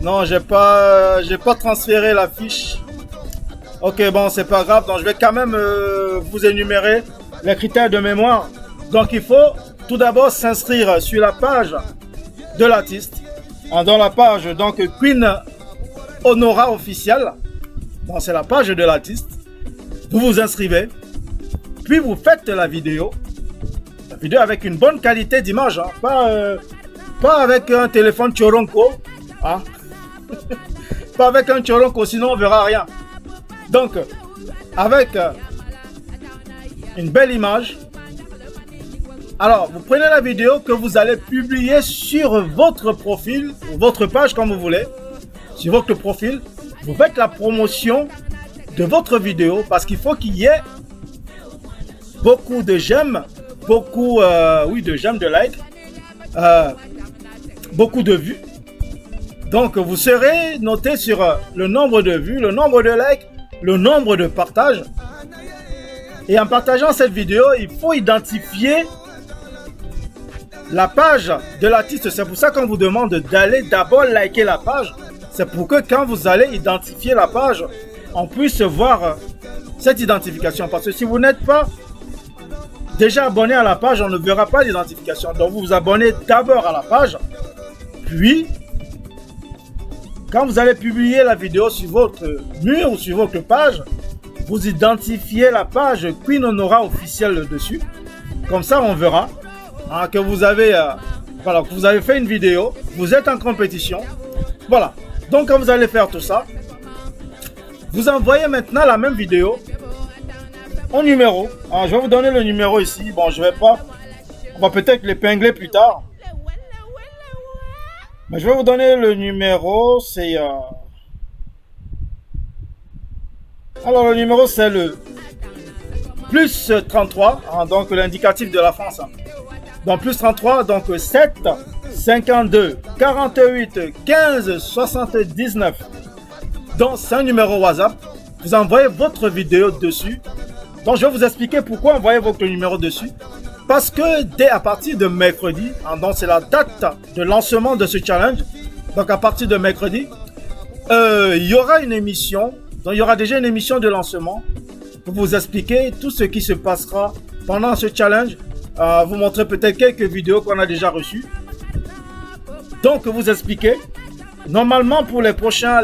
Non, j'ai pas transféré la fiche. Ok, bon, c'est pas grave. Donc, je vais quand même vous énumérer les critères de mémoire. Donc, il faut tout d'abord s'inscrire sur la page de l'artiste. Dans la page, donc, Queen Honora officielle. Bon, c'est la page de l'artiste. Vous vous inscrivez. Puis, vous faites la vidéo. La vidéo avec une bonne qualité d'image. Pas avec un téléphone Choronko. Pas avec un Choronko, sinon on verra rien. Donc, avec une belle image. Alors, vous prenez la vidéo que vous allez publier sur votre profil, ou votre page comme vous voulez. Sur votre profil, vous faites la promotion de votre vidéo parce qu'il faut qu'il y ait beaucoup de j'aime, beaucoup de j'aime, de likes, beaucoup de vues. Donc vous serez noté sur le nombre de vues, le nombre de likes, le nombre de partages. Et en partageant cette vidéo, il faut identifier la page de l'artiste. C'est pour ça qu'on vous demande d'aller d'abord liker la page. C'est pour que quand vous allez identifier la page, on puisse voir cette identification. Parce que si vous n'êtes pas déjà abonné à la page, on ne verra pas l'identification. Donc vous vous abonnez d'abord à la page, puis quand vous allez publier la vidéo sur votre mur ou sur votre page, vous identifiez la page Queen Honora officielle dessus. Comme ça, on verra hein, que vous avez, voilà, que vous avez fait une vidéo, vous êtes en compétition. Voilà. Donc quand vous allez faire tout ça, vous envoyez maintenant la même vidéo au numéro. Alors, je vais vous donner le numéro ici. Bon, je vais pas. On va peut-être l'épingler plus tard. Mais je vais vous donner le numéro. C'est. Alors, le numéro, c'est le plus 33. Hein, donc, l'indicatif de la France. Hein. Donc, plus 33. Donc, 7, 52, 48, 15, 79. Donc, c'est un numéro WhatsApp. Vous envoyez votre vidéo dessus. Donc, je vais vous expliquer pourquoi envoyer votre numéro dessus. Parce que dès à partir de mercredi, hein, donc c'est la date de lancement de ce challenge. Donc, à partir de mercredi, il y aura une émission. Donc, il y aura déjà une émission de lancement pour vous expliquer tout ce qui se passera pendant ce challenge. Vous montrer peut-être quelques vidéos qu'on a déjà reçues. Donc, vous expliquer. Normalement, pour les prochains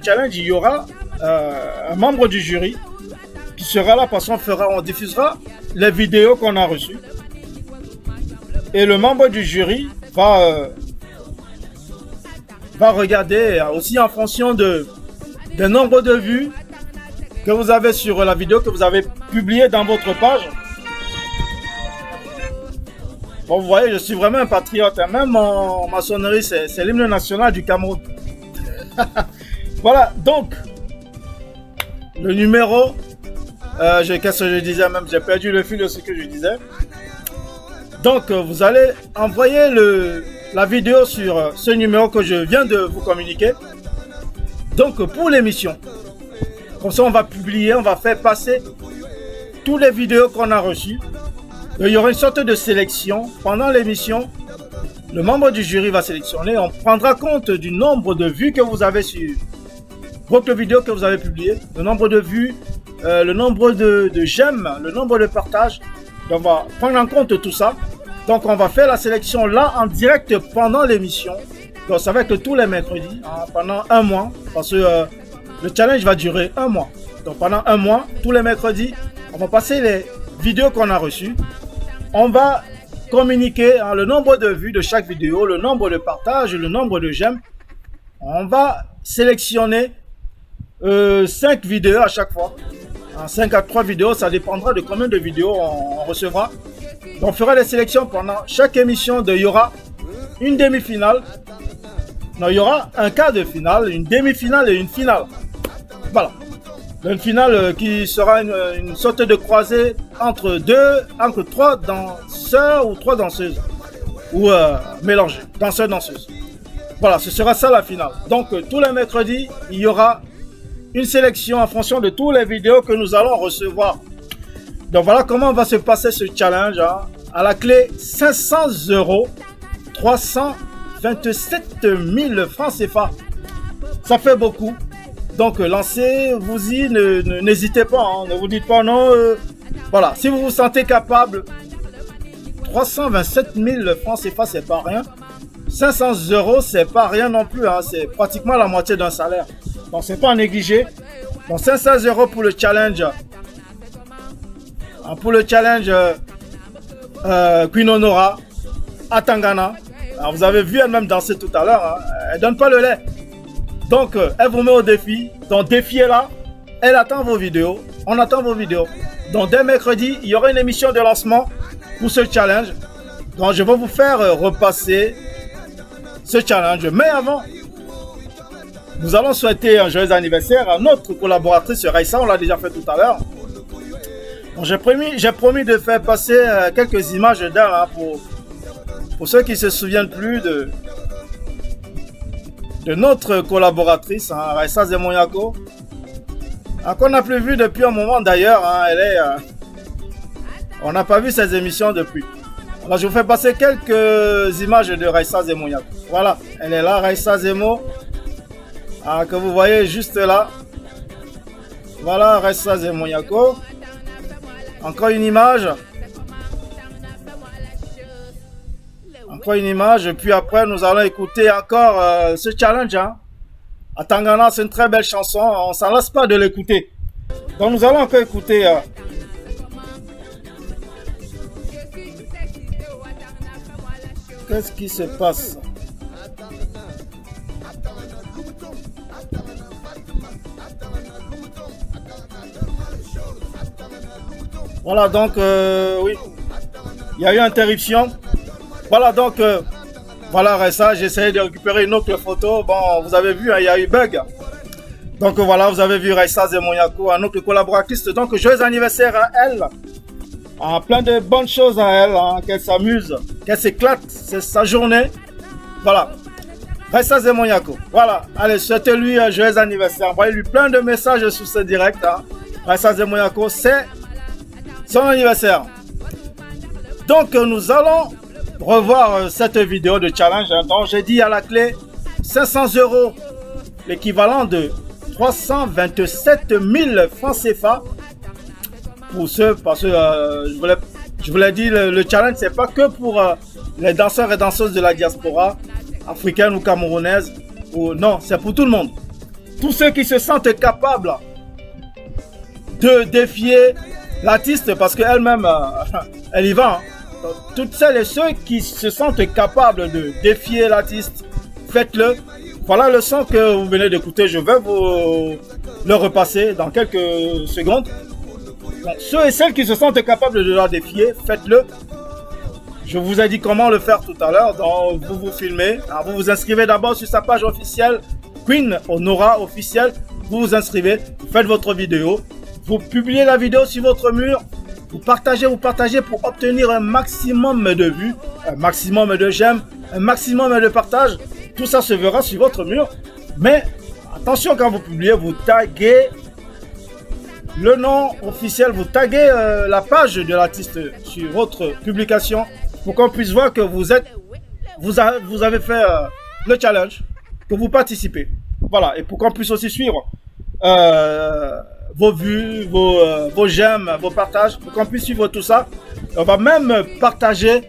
challenges, il y aura un membre du jury qui sera là parce qu'on diffusera les vidéos qu'on a reçues. Et le membre du jury va regarder aussi en fonction des nombres de vues que vous avez sur la vidéo que vous avez publiée dans votre page. Bon, vous voyez, je suis vraiment un patriote. Même ma sonnerie, c'est l'hymne national du Cameroun. Voilà, donc, le numéro, qu'est-ce que je disais même, j'ai perdu le fil de ce que je disais. Donc, vous allez envoyer la vidéo sur ce numéro que je viens de vous communiquer. Donc, pour l'émission, comme ça, on va publier, on va faire passer toutes les vidéos qu'on a reçues. Il y aura une sorte de sélection pendant l'émission. Le membre du jury va sélectionner. On prendra compte du nombre de vues que vous avez sur votre vidéo que vous avez publiée, le nombre de vues, le nombre de j'aime, le nombre de partages. Donc, on va prendre en compte tout ça. Donc, on va faire la sélection là en direct pendant l'émission. Donc, ça va être tous les mercredis hein, pendant un mois parce que le challenge va durer un mois. Donc, pendant un mois, tous les mercredis, on va passer les vidéos qu'on a reçues. On va communiquer hein, le nombre de vues de chaque vidéo, le nombre de partages, le nombre de j'aime. On va sélectionner 5 vidéos à chaque fois. 5 à 3 vidéos, ça dépendra de combien de vidéos on recevra. Donc, on fera des sélections pendant chaque émission. Il y aura une demi-finale. Non, il y aura un quart de finale, une demi-finale et une finale. Voilà. Une finale qui sera une sorte de croisée entre 3 danseurs ou 3 danseuses. Ou mélangés, danseurs-danseuses. Voilà, ce sera ça la finale. Donc, tous les mercredis, il y aura une sélection en fonction de toutes les vidéos que nous allons recevoir. Donc, voilà comment va se passer ce challenge. Hein. À la clé, 500 €, 327 000 francs CFA. Ça fait beaucoup. Donc, lancez-vous-y, n'hésitez pas. Hein. Ne vous dites pas non. Voilà, si vous vous sentez capable, 327 000 francs CFA, c'est pas rien. 500 €, c'est pas rien non plus. Hein. C'est pratiquement la moitié d'un salaire. Donc, c'est pas à négliger. Donc, 500 € pour le challenge. Pour le challenge Queen Honora à Tangana. Alors, vous avez vu elle-même danser tout à l'heure. Hein. Elle donne pas le lait. Donc, elle vous met au défi. Donc, défiez-la. Elle attend vos vidéos. On attend vos vidéos. Donc, dès mercredi, il y aura une émission de lancement pour ce challenge. Donc, je vais vous faire repasser ce challenge. Mais avant, nous allons souhaiter un joyeux anniversaire à notre collaboratrice Raissa. On l'a déjà fait tout à l'heure. J'ai promis de faire passer quelques images d'elle hein, pour ceux qui ne se souviennent plus de notre collaboratrice, hein, Raissa Zemonyako, qu'on n'a plus vu depuis un moment d'ailleurs. Hein, on n'a pas vu ses émissions depuis. Alors, je vous fais passer quelques images de Raissa Zemonyako. Voilà, elle est là, Raissa Zemo, que vous voyez juste là. Voilà, Raissa Zemonyako. Encore une image. Encore une image, et puis après nous allons écouter encore ce challenge. Hein. À Tangana, c'est une très belle chanson, on ne s'en lasse pas de l'écouter. Donc nous allons encore écouter... Qu'est-ce qui se passe? Voilà, donc, oui, il y a eu interruption. Voilà, donc, voilà, Ressa, j'ai essayé de récupérer une autre photo. Bon, vous avez vu, hein, il y a eu bug. Donc, voilà, vous avez vu Ressa Zemonyako, un autre collaboratrice. Donc, joyeux anniversaire à elle. Ah, plein de bonnes choses à elle, hein, qu'elle s'amuse, qu'elle s'éclate, c'est sa journée. Voilà. Ressa Zemonyako. Voilà, allez, souhaitez-lui un joyeux anniversaire. Envoyez-lui plein de messages sur ce direct. Hein. Ressa Zemonyako, c'est son anniversaire. Donc nous allons revoir cette vidéo de challenge hein, dont j'ai dit à la clé 500 €, l'équivalent de 327 000 francs CFA pour ceux, parce que je vous l'ai dit, le challenge c'est pas que pour les danseurs et danseuses de la diaspora africaine ou camerounaise, ou non, c'est pour tout le monde. Tous ceux qui se sentent capables de défier l'artiste, parce qu'elle-même, elle y va. Hein. Toutes celles et ceux qui se sentent capables de défier l'artiste, faites-le. Voilà le son que vous venez d'écouter. Je vais vous le repasser dans quelques secondes. Donc, ceux et celles qui se sentent capables de la défier, faites-le. Je vous ai dit comment le faire tout à l'heure. Donc, vous vous filmez. Alors, vous vous inscrivez d'abord sur sa page officielle, Queen Honora officielle. Vous vous inscrivez, vous faites votre vidéo. Vous publiez la vidéo sur votre mur, vous partagez pour obtenir un maximum de vues, un maximum de j'aime, un maximum de partages. Tout ça se verra sur votre mur. Mais attention, quand vous publiez, vous taguez le nom officiel, vous taguez la page de l'artiste sur votre publication pour qu'on puisse voir que vous avez fait le challenge, que vous participez. Voilà, et pour qu'on puisse aussi suivre vos vues, vos j'aime, vos partages, pour qu'on puisse suivre tout ça. On va même partager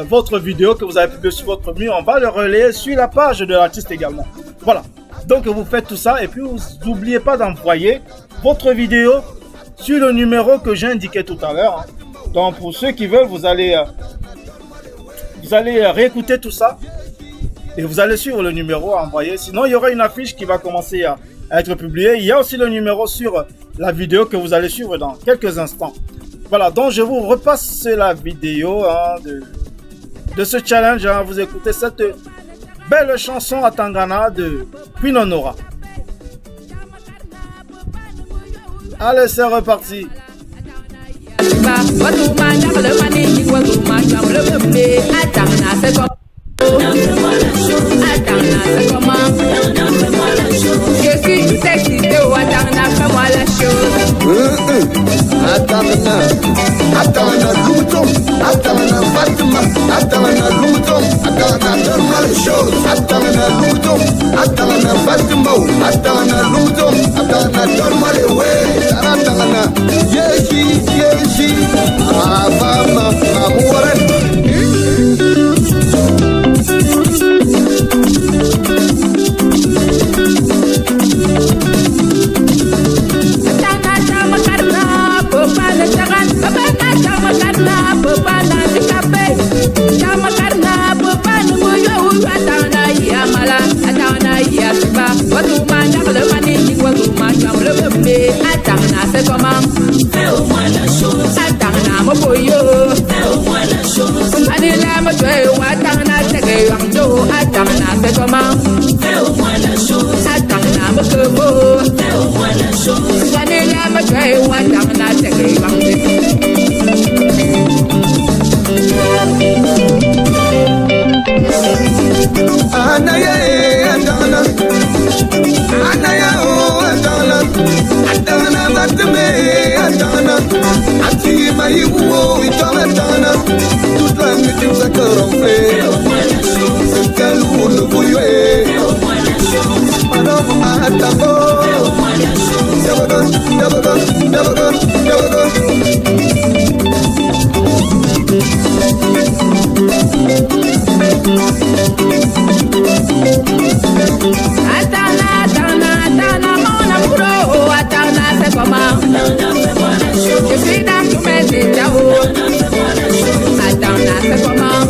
votre vidéo que vous avez publiée sur votre mur. On va le relayer sur la page de l'artiste également. Voilà. Donc vous faites tout ça et puis vous n'oubliez pas d'envoyer votre vidéo sur le numéro que j'ai indiqué tout à l'heure. Hein. Donc pour ceux qui veulent, vous allez réécouter tout ça et vous allez suivre le numéro à envoyer. Sinon, il y aura une affiche qui va commencer à être publiée. Il y a aussi le numéro sur la vidéo que vous allez suivre dans quelques instants. Voilà, donc je vous repasse la vidéo hein, de ce challenge. Hein. Vous écoutez cette belle chanson à Tangana de Queen Honora. Allez, c'est reparti. Je suis sexy, fais-moi la chose. Atana Luton, Atana Fatima, Atana Luton, Atana donne-moi les choses. Atana Luton, Atana Fatima, Atana Luton, Atana donne-moi les ways. Atana, yeji, Avama, Amore. C'est comment? Fais-moi la chose. Attends, mon boyo. Fais-moi la chose. Anila, mon joie, attends, c'est comment? Fais-moi la chose. Attends, mon boyo. Fais-moi la chose. Anila, mon joie, attends, toute la nuit tu sais que l'on fait. C'est quel où le bouillé. Never go. Mon amour, attends, c'est comment? Je suis dans tous mes états. Attends, c'est comment?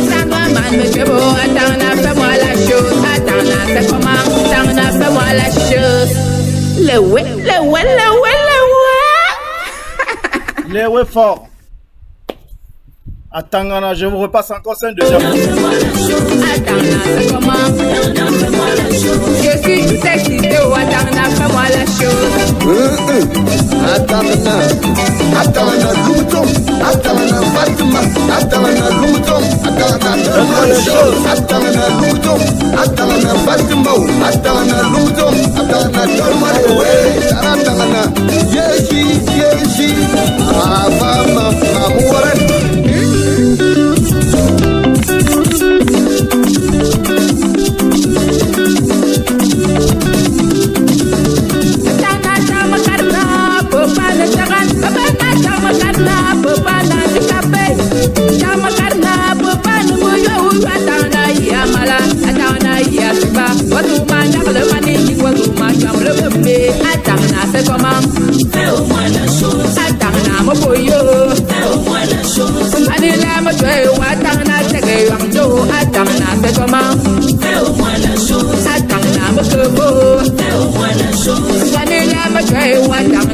Ça doit mal me faire beau. Attends, fais-moi la chose. Attends, c'est comment? Attends, fais-moi la chose. Le ouais. Les ouais fort. À Tangana, je vous repasse encore ça une deuxième fois. Attends, c'est comment? Je suis tout excité. Attends, fais-moi la chose. Attana Luton, Attana Fatima, Attana Luton, Attana Luton, Attana Fatima, Attana Luton, Attana Dormaway, Attana Yeji, Mama, Mamuare. C'est comment? Fais-moi la chose. Attends, mon boyo. Fais-moi la chose. Manila, mon tueur, attends, attends, c'est comment? Fais-moi la chose. Attends, mon kebo. Fais-moi la chose. Manila, mon tueur, attends,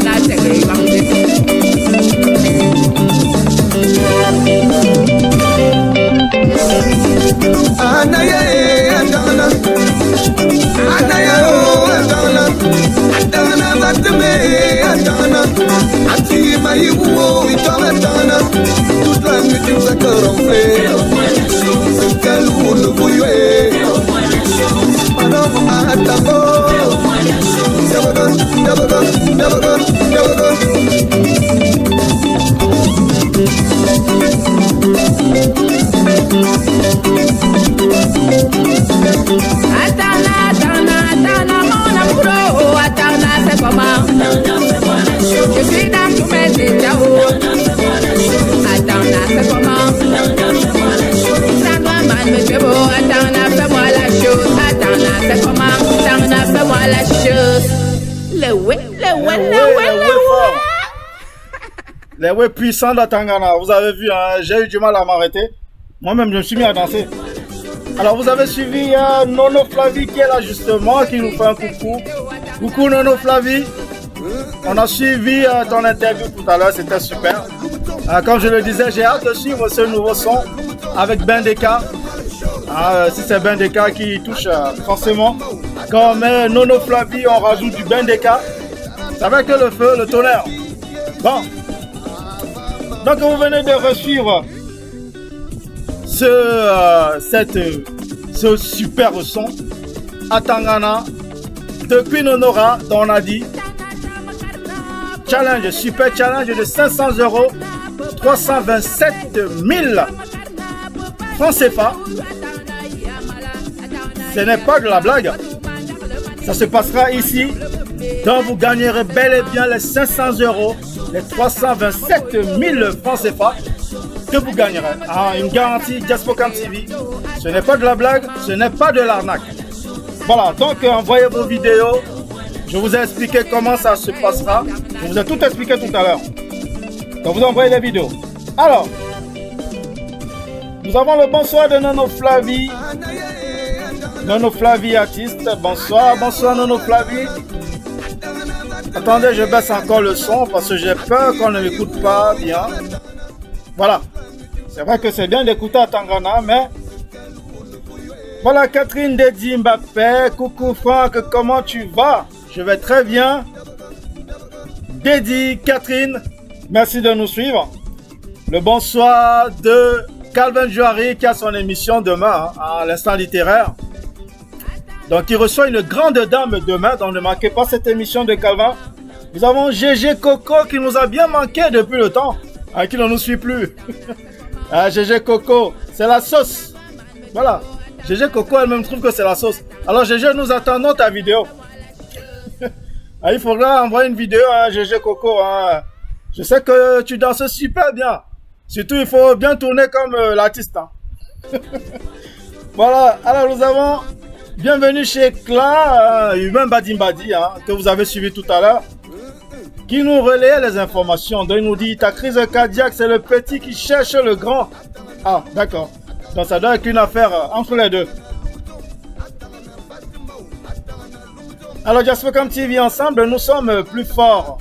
Les ouais puissants de Tangana, vous avez vu, hein, j'ai eu du mal à m'arrêter. Moi-même, je me suis mis à danser. Alors, vous avez suivi Nono Flavie qui est là justement, qui nous fait un coucou. Coucou Nono Flavie. On a suivi ton interview tout à l'heure, c'était super. Comme je le disais, j'ai hâte de suivre ce nouveau son avec Bendeka. Si c'est Bendeka qui touche forcément. Quand on met Nono Flavie, on rajoute du Bendeka. Ça va que le feu, le tonnerre. Bon. Donc vous venez de resuivre ce super son à Tangana de Queen Honora dont on a dit challenge, super challenge de 500 €, 327 000 francs CFA. Ce n'est pas de la blague. Ça se passera ici. Donc vous gagnerez bel et bien les 500 €, les 327 000 francs CFA que vous gagnerez. Une garantie Diaspocam TV. Ce n'est pas de la blague, ce n'est pas de l'arnaque. Voilà, donc envoyez vos vidéos. Je vous ai expliqué comment ça se passera. Je vous ai tout expliqué tout à l'heure. Donc vous envoyez les vidéos. Alors, nous avons le bonsoir de Nono Flavie. Nono Flavie artiste. Bonsoir, bonsoir Nono Flavie. Attendez, je baisse encore le son parce que j'ai peur qu'on ne m'écoute pas bien. Voilà. C'est vrai que c'est bien d'écouter à Tangana, mais... Voilà, Catherine Dedi Mbappé. Coucou Franck, comment tu vas? Je vais très bien. Dedi, Catherine, merci de nous suivre. Le bonsoir de Calvin Jouari qui a son émission demain, à l'instant littéraire. Donc il reçoit une grande dame demain, donc ne manquez pas cette émission de Calvin. Nous avons GG Coco qui nous a bien manqué depuis le temps, qui ne nous suit plus. GG Coco, c'est la sauce. Voilà, GG Coco elle-même trouve que c'est la sauce. Alors GG, nous attendons ta vidéo. Il faudra envoyer une vidéo à GG Coco. Je sais que tu danses super bien. Surtout, il faut bien tourner comme l'artiste. Hein. Voilà, alors nous avons bienvenue chez Kla, Humain Badimbadi, hein, que vous avez suivi tout à l'heure, qui nous relayait les informations. Donc il nous dit, ta crise cardiaque, c'est le petit qui cherche le grand. Ah, d'accord. Donc ça doit être une affaire entre les deux. Alors Jaspocam TV, ensemble, nous sommes plus forts.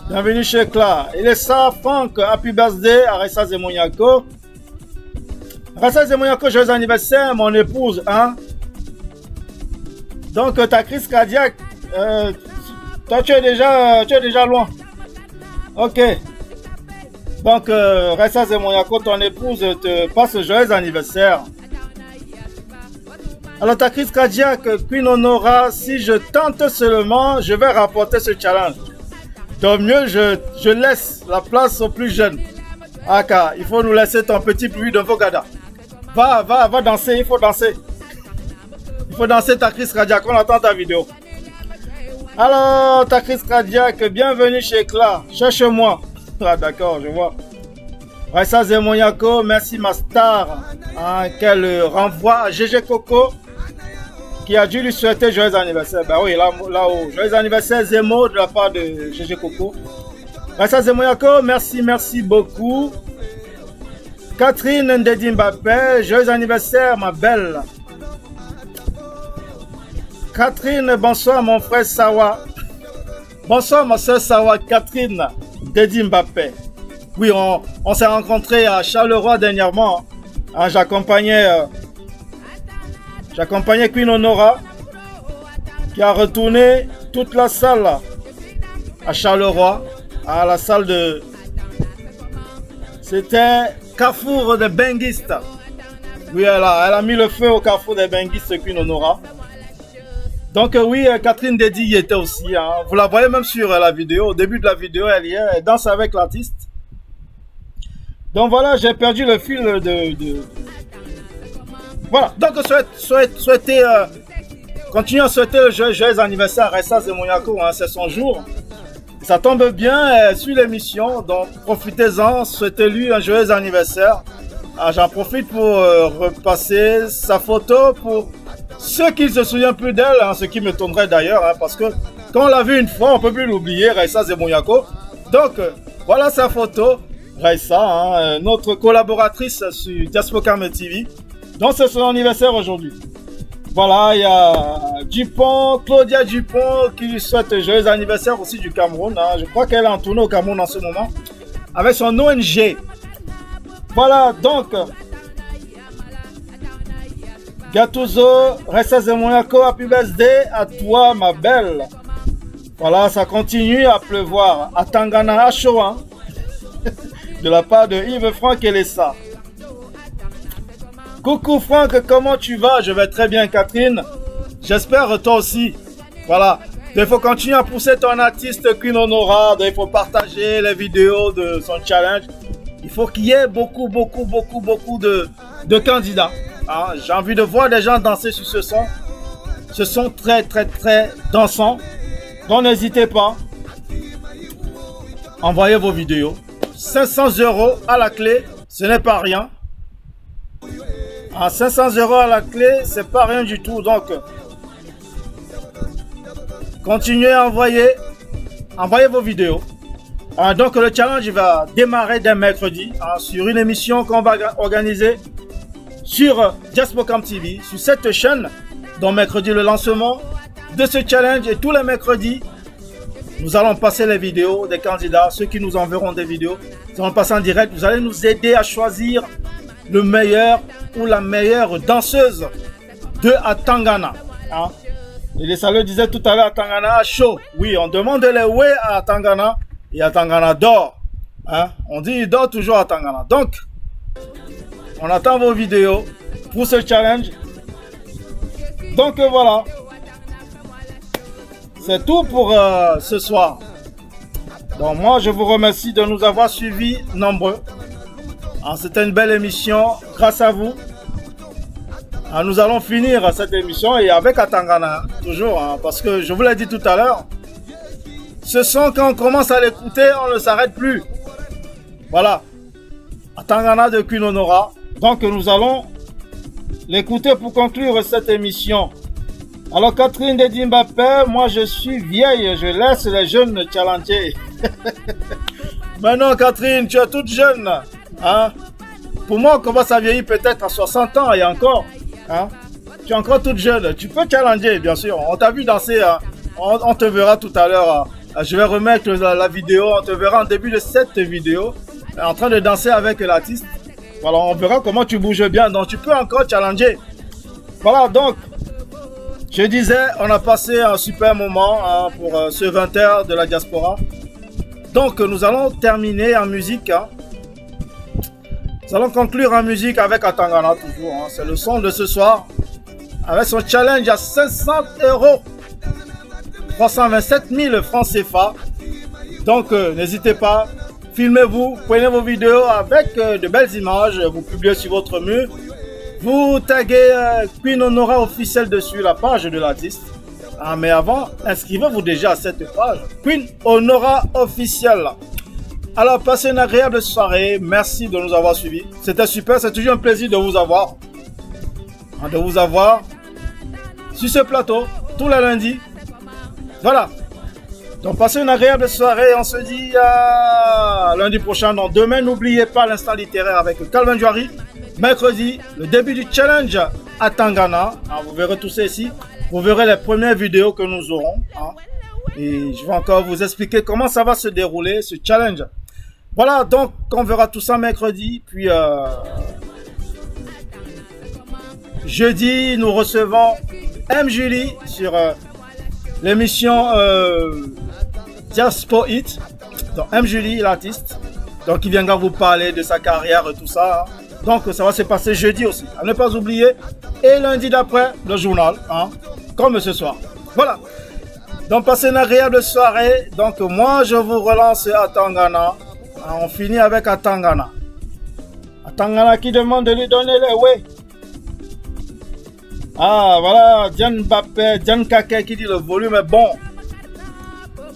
Bienvenue chez Kla. Il est ça, Franck, happy birthday à Ressa Zemoniako. Ressa Zemoniako, joyeux anniversaire, mon épouse, hein. Donc ta crise cardiaque, toi tu es déjà loin. Ok. Donc Ressa Zemoniako, ton épouse te passe joyeux anniversaire. Alors ta crise cardiaque, Queen Honora, si je tente seulement, je vais rapporter ce challenge. Donc mieux, je laisse la place aux plus jeunes. Aka, il faut nous laisser ton petit bruit de Vogada. Va danser, il faut danser. Il faut danser ta crise cardiaque, on attend ta vidéo. Alors, ta crise cardiaque, bienvenue chez Kla. Cherche-moi. Ah d'accord, je vois. Raissa Zemoniako, merci ma star. Hein, qu'elle renvoie à GG Coco, qui a dû lui souhaiter joyeux anniversaire. Ben oui, là-haut. Joyeux anniversaire Zemo de la part de GG Coco. Raissa Zemoyako, merci beaucoup. Catherine Ndedi Mbappé, joyeux anniversaire ma belle. Catherine, bonsoir mon frère Sawa. Bonsoir ma soeur Sawa, Catherine Ndedi Mbappé. Oui, on s'est rencontrés à Charleroi dernièrement. Hein, j'accompagnais Queen Honora qui a retourné toute la salle à Charleroi, à la salle de... C'était Carrefour des Benguistes. Oui, elle a mis le feu au Carrefour des Benguistes, Queen Honora. Donc oui, Catherine Dedi y était aussi. Hein. Vous la voyez même sur la vidéo. Au début de la vidéo, elle y est. Elle danse avec l'artiste. Donc voilà, j'ai perdu le fil de... Voilà, donc souhaitez, continuez à souhaiter le joyeux anniversaire à Ressa Zemoniako, hein, c'est son jour. Ça tombe bien, elle suit l'émission, donc profitez-en, souhaitez-lui un joyeux anniversaire. Ah, j'en profite pour repasser sa photo pour ceux qui ne se souviennent plus d'elle, hein, ce qui me m'étonnerait d'ailleurs, hein, parce que quand on l'a vu une fois, on ne peut plus l'oublier, Ressa Zemoniako. Donc voilà sa photo, Ressa, hein, notre collaboratrice sur Jaspocam TV. Donc c'est son anniversaire aujourd'hui. Voilà, il y a Dupont, Claudia Dupont qui lui souhaite joyeux anniversaire aussi du Cameroun. Hein. Je crois qu'elle est en tournée au Cameroun en ce moment avec son ONG. Voilà, donc Gattuso, Ressa Zemoniako, happy birthday à toi ma belle. Voilà, ça continue à pleuvoir à Tangana, à chaud, hein, de la part de Yves Franck et Lessa. Coucou Franck, comment tu vas? Je vais très bien Catherine. J'espère toi aussi. Voilà. Il faut continuer à pousser ton artiste Queen Honora. Il faut partager les vidéos de son challenge. Il faut qu'il y ait beaucoup de candidats. Hein? J'ai envie de voir des gens danser sur ce son. Ce son très dansant. Donc n'hésitez pas. Envoyez vos vidéos. 500 € à la clé, ce n'est pas rien. À 500 € à la clé, c'est pas rien du tout. Donc, continuez à envoyer vos vidéos. Donc, le challenge va démarrer dès mercredi sur une émission qu'on va organiser sur Jaspocam TV, sur cette chaîne. Donc, mercredi, le lancement de ce challenge. Et tous les mercredis, nous allons passer les vidéos des candidats, ceux qui nous enverront des vidéos. Nous allons passer en direct. Vous allez nous aider à choisir le meilleur ou la meilleure danseuse de Atangana. Hein? Et les salauds disaient tout à l'heure, Atangana chaud. Oui, on demande les ouais à Atangana et Atangana dort. Hein? On dit il dort toujours à Atangana. Donc, on attend vos vidéos pour ce challenge. Donc voilà. C'est tout pour ce soir. Donc moi, je vous remercie de nous avoir suivis nombreux. C'était une belle émission, grâce à vous. Nous allons finir cette émission et avec Atangana, toujours, hein, parce que je vous l'ai dit tout à l'heure, ce son, quand on commence à l'écouter, on ne s'arrête plus. Voilà. Atangana de Queen Honora. Donc nous allons l'écouter pour conclure cette émission. Alors Catherine de Mbappé, moi je suis vieille, je laisse les jeunes challenger. Maintenant Catherine, tu es toute jeune. Hein? Pour moi, on commence à vieillir peut-être à 60 ans et encore. Hein? Tu es encore toute jeune, tu peux challenger bien sûr. On t'a vu danser, hein? On te verra tout à l'heure. Je vais remettre la vidéo, on te verra en début de cette vidéo en train de danser avec l'artiste. Voilà, on verra comment tu bouges bien, donc tu peux encore challenger. Voilà, donc, je disais, on a passé un super moment hein, pour ce 20h de la diaspora. Donc, nous allons terminer en musique. Hein. Nous allons conclure en musique avec Atangana, toujours. Hein. C'est le son de ce soir, avec son challenge à 500 €. 327 000 francs CFA. Donc, n'hésitez pas. Filmez-vous, prenez vos vidéos avec de belles images, vous publiez sur votre mur. Vous taguez Queen Honora officiel dessus, la page de l'artiste. Ah, mais avant, inscrivez-vous déjà à cette page. Queen Honora officiel. Alors, passez une agréable soirée. Merci de nous avoir suivis. C'était super, c'est toujours un plaisir de vous avoir. De vous avoir sur ce plateau, tous les lundis. Voilà. Donc passez une agréable soirée, on se dit à lundi prochain. Donc demain, n'oubliez pas l'instant littéraire avec Calvin Joiry. Mercredi, le début du challenge à Tangana. Alors, vous verrez tout ça ici. Vous verrez les premières vidéos que nous aurons. Hein. Et je vais encore vous expliquer comment ça va se dérouler, ce challenge. Voilà, donc on verra tout ça mercredi. Puis jeudi, nous recevons M. Julie sur l'émission Diaspo Hit. Donc M. Julie, l'artiste. Donc il viendra vous parler de sa carrière et tout ça. Hein. Donc ça va se passer jeudi aussi. À ne pas oublier. Et lundi d'après, le journal. Hein, comme ce soir. Voilà. Donc passez une agréable soirée. Donc moi je vous relance à Tangana. On finit avec Atangana. Atangana qui demande de lui donner les ouais. Ah voilà, Diane Mbappé, Diane Kake qui dit le volume est bon.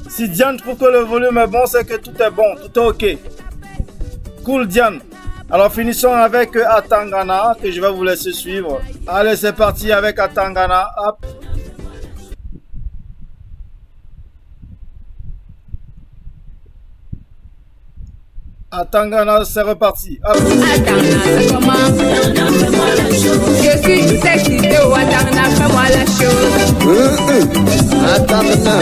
Si Diane trouve que le volume est bon, c'est que tout est bon, tout est ok. Cool Diane. Alors finissons avec Atangana que je vais vous laisser suivre. Allez, c'est parti avec Atangana. Hop. Atangana, c'est reparti. Hop. Atangana, c'est comment? Je suis sexy, Atangana, fais-moi la chose. Atangana,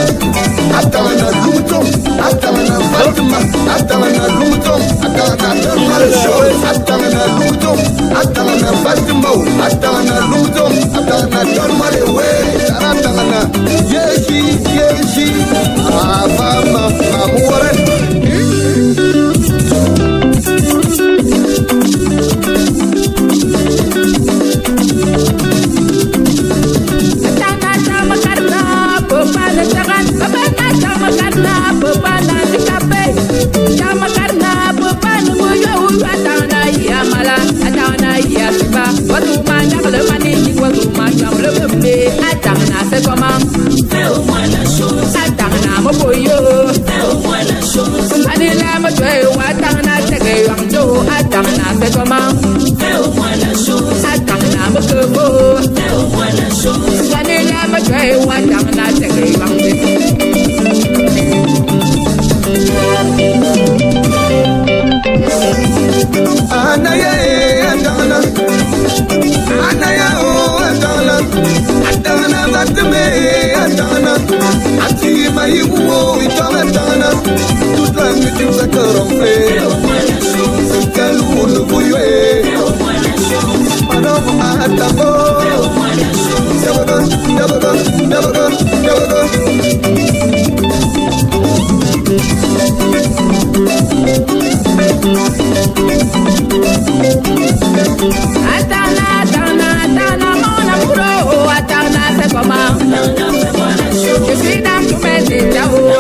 Atangana, Luton, Atangana, Fatima, Atangana, Luton, Atangana, donne-moi les choses. Atangana, Luton, Atangana, Fatima, Atangana, Luton, Atangana, donne-moi les ways. Atangana, yeshi, Avama, Amore. Atangana, c'est comment? Fais-moi la chose. Atangana, mon boyo. Fais-moi la chose. Anila, mon tué, Atangana, c'est que yamdo. Atangana, c'est comment? Fais-moi la chose. Atangana, mon kebo. Fais-moi la chose. Anila, mon tué, Atangana, c'est que yamdo. Anaya, Atangana, Anaya, Atangana, Atangana, Batme, Atangana, Atima, Iwo, Atangana, toute la nuit tu me fait. C'est quel ou le bouillé. Madame, Atabo, never go. Atangana, mon amour, Atangana, c'est comment? Je suis dans tout mes là-haut.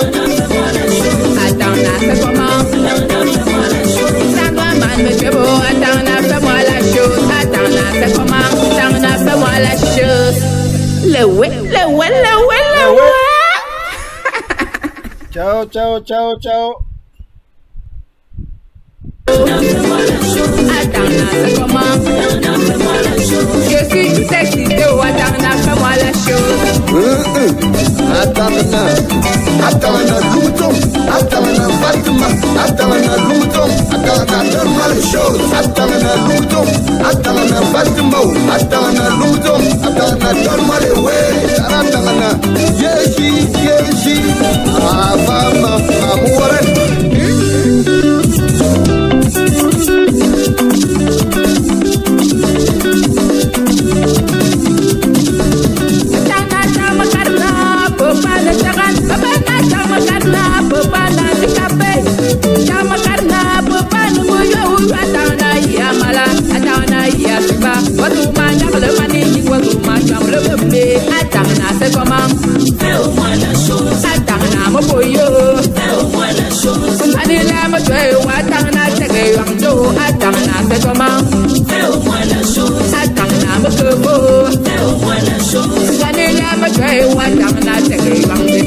Atangana, c'est comment? Ça doit mal me faire beau. Atangana, fais-moi la chose. Atangana, c'est comment? Atangana, fais-moi la chose. Le ouais. Ciao. c'est comment? Je suis tout excité, oh Atana, fais-moi la chose. Atana Luton, Atana Fatima, Atana Luton, Atana donne-moi les choses. Atana Luton, Atana Fatima, Atana Luton, Atana donne-moi les ways. Atana, yeshi, Avama, Amore. C'est comment? Fais-moi la chose. Atana mo boyo. Fais-moi la chose. Anila mo tue atana tege yamdo. Atana c'est comment? Fais-moi la chose. Atana mo kebo. Fais-moi la chose. Anila mo tue atana tege yamdo.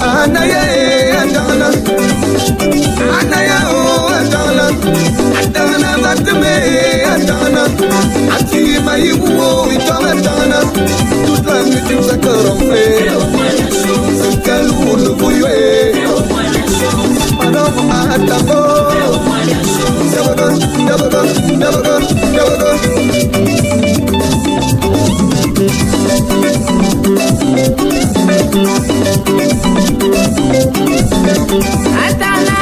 Anaya Adana, Anaya Adana, Adana Batme Adana, Atima Iwo Adana, toute la nuit tu nous accordons Calou le bouillé, Madame Atabo, Dabagon. Atana,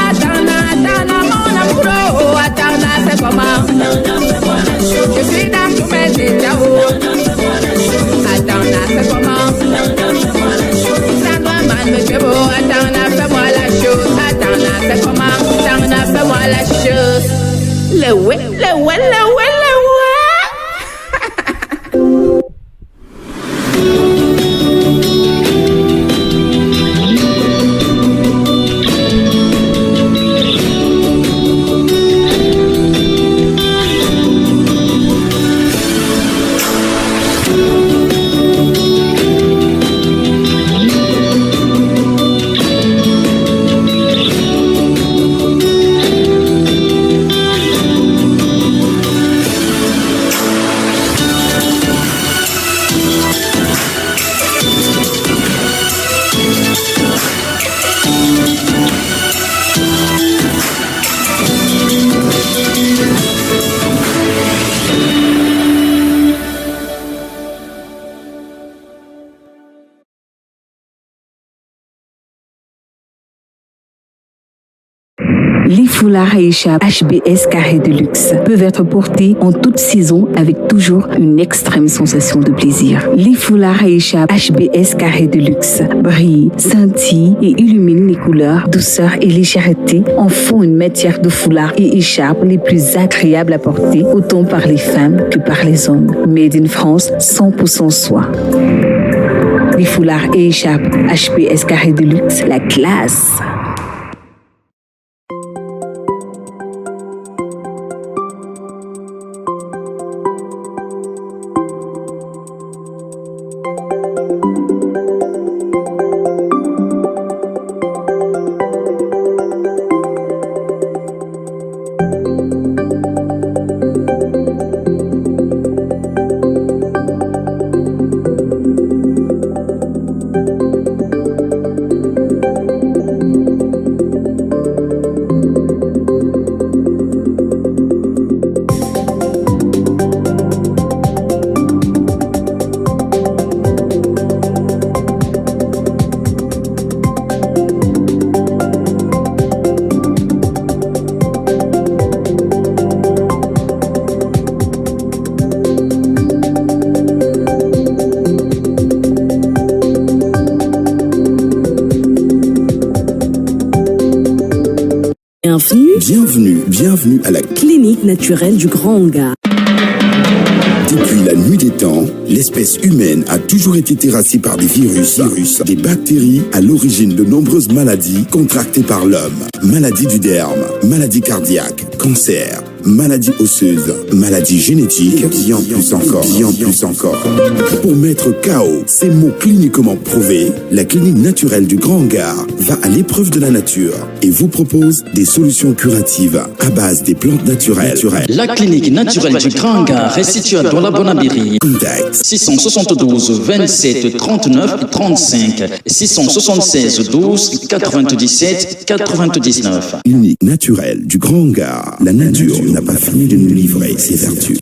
mon amoureux, Atana, c'est comment? Je suis dans tous mes états. Atana, c'est comment? Ça doit mal me faire beau. Atana, fais-moi la chose. Atana, c'est comment? Atana, fais-moi la chose. Le ouais. Les foulards Aïcha HBS Carré de luxe peuvent être portés en toute saison avec toujours une extrême sensation de plaisir. Les foulards Aïcha HBS Carré de luxe brillent, scintillent et illuminent les couleurs, douceur et légèreté en font une matière de foulard et écharpe les plus agréables à porter autant par les femmes que par les hommes. Made in France, 100% soie. Les foulards et écharpes HBS Carré de luxe, la classe. Bienvenue à la clinique naturelle du Grand Hangar. Depuis la nuit des temps, l'espèce humaine a toujours été terrassée par des virus, des bactéries à l'origine de nombreuses maladies contractées par l'homme. Maladies du derme, maladies cardiaques, cancer, maladies osseuses, maladies génétiques, bien plus encore. Pour mettre KO ces mots cliniquement prouvés, la clinique naturelle du Grand Hangar va à l'épreuve de la nature et vous propose des solutions curatives à base des plantes naturelles. La clinique naturelle du Grand Hangar est située à Douala-Bonabiri. Contact 672 27 39 35 676 12 97 99. Clinique naturelle du Grand Hangar. La nature n'a pas fini de nous livrer ses vertus.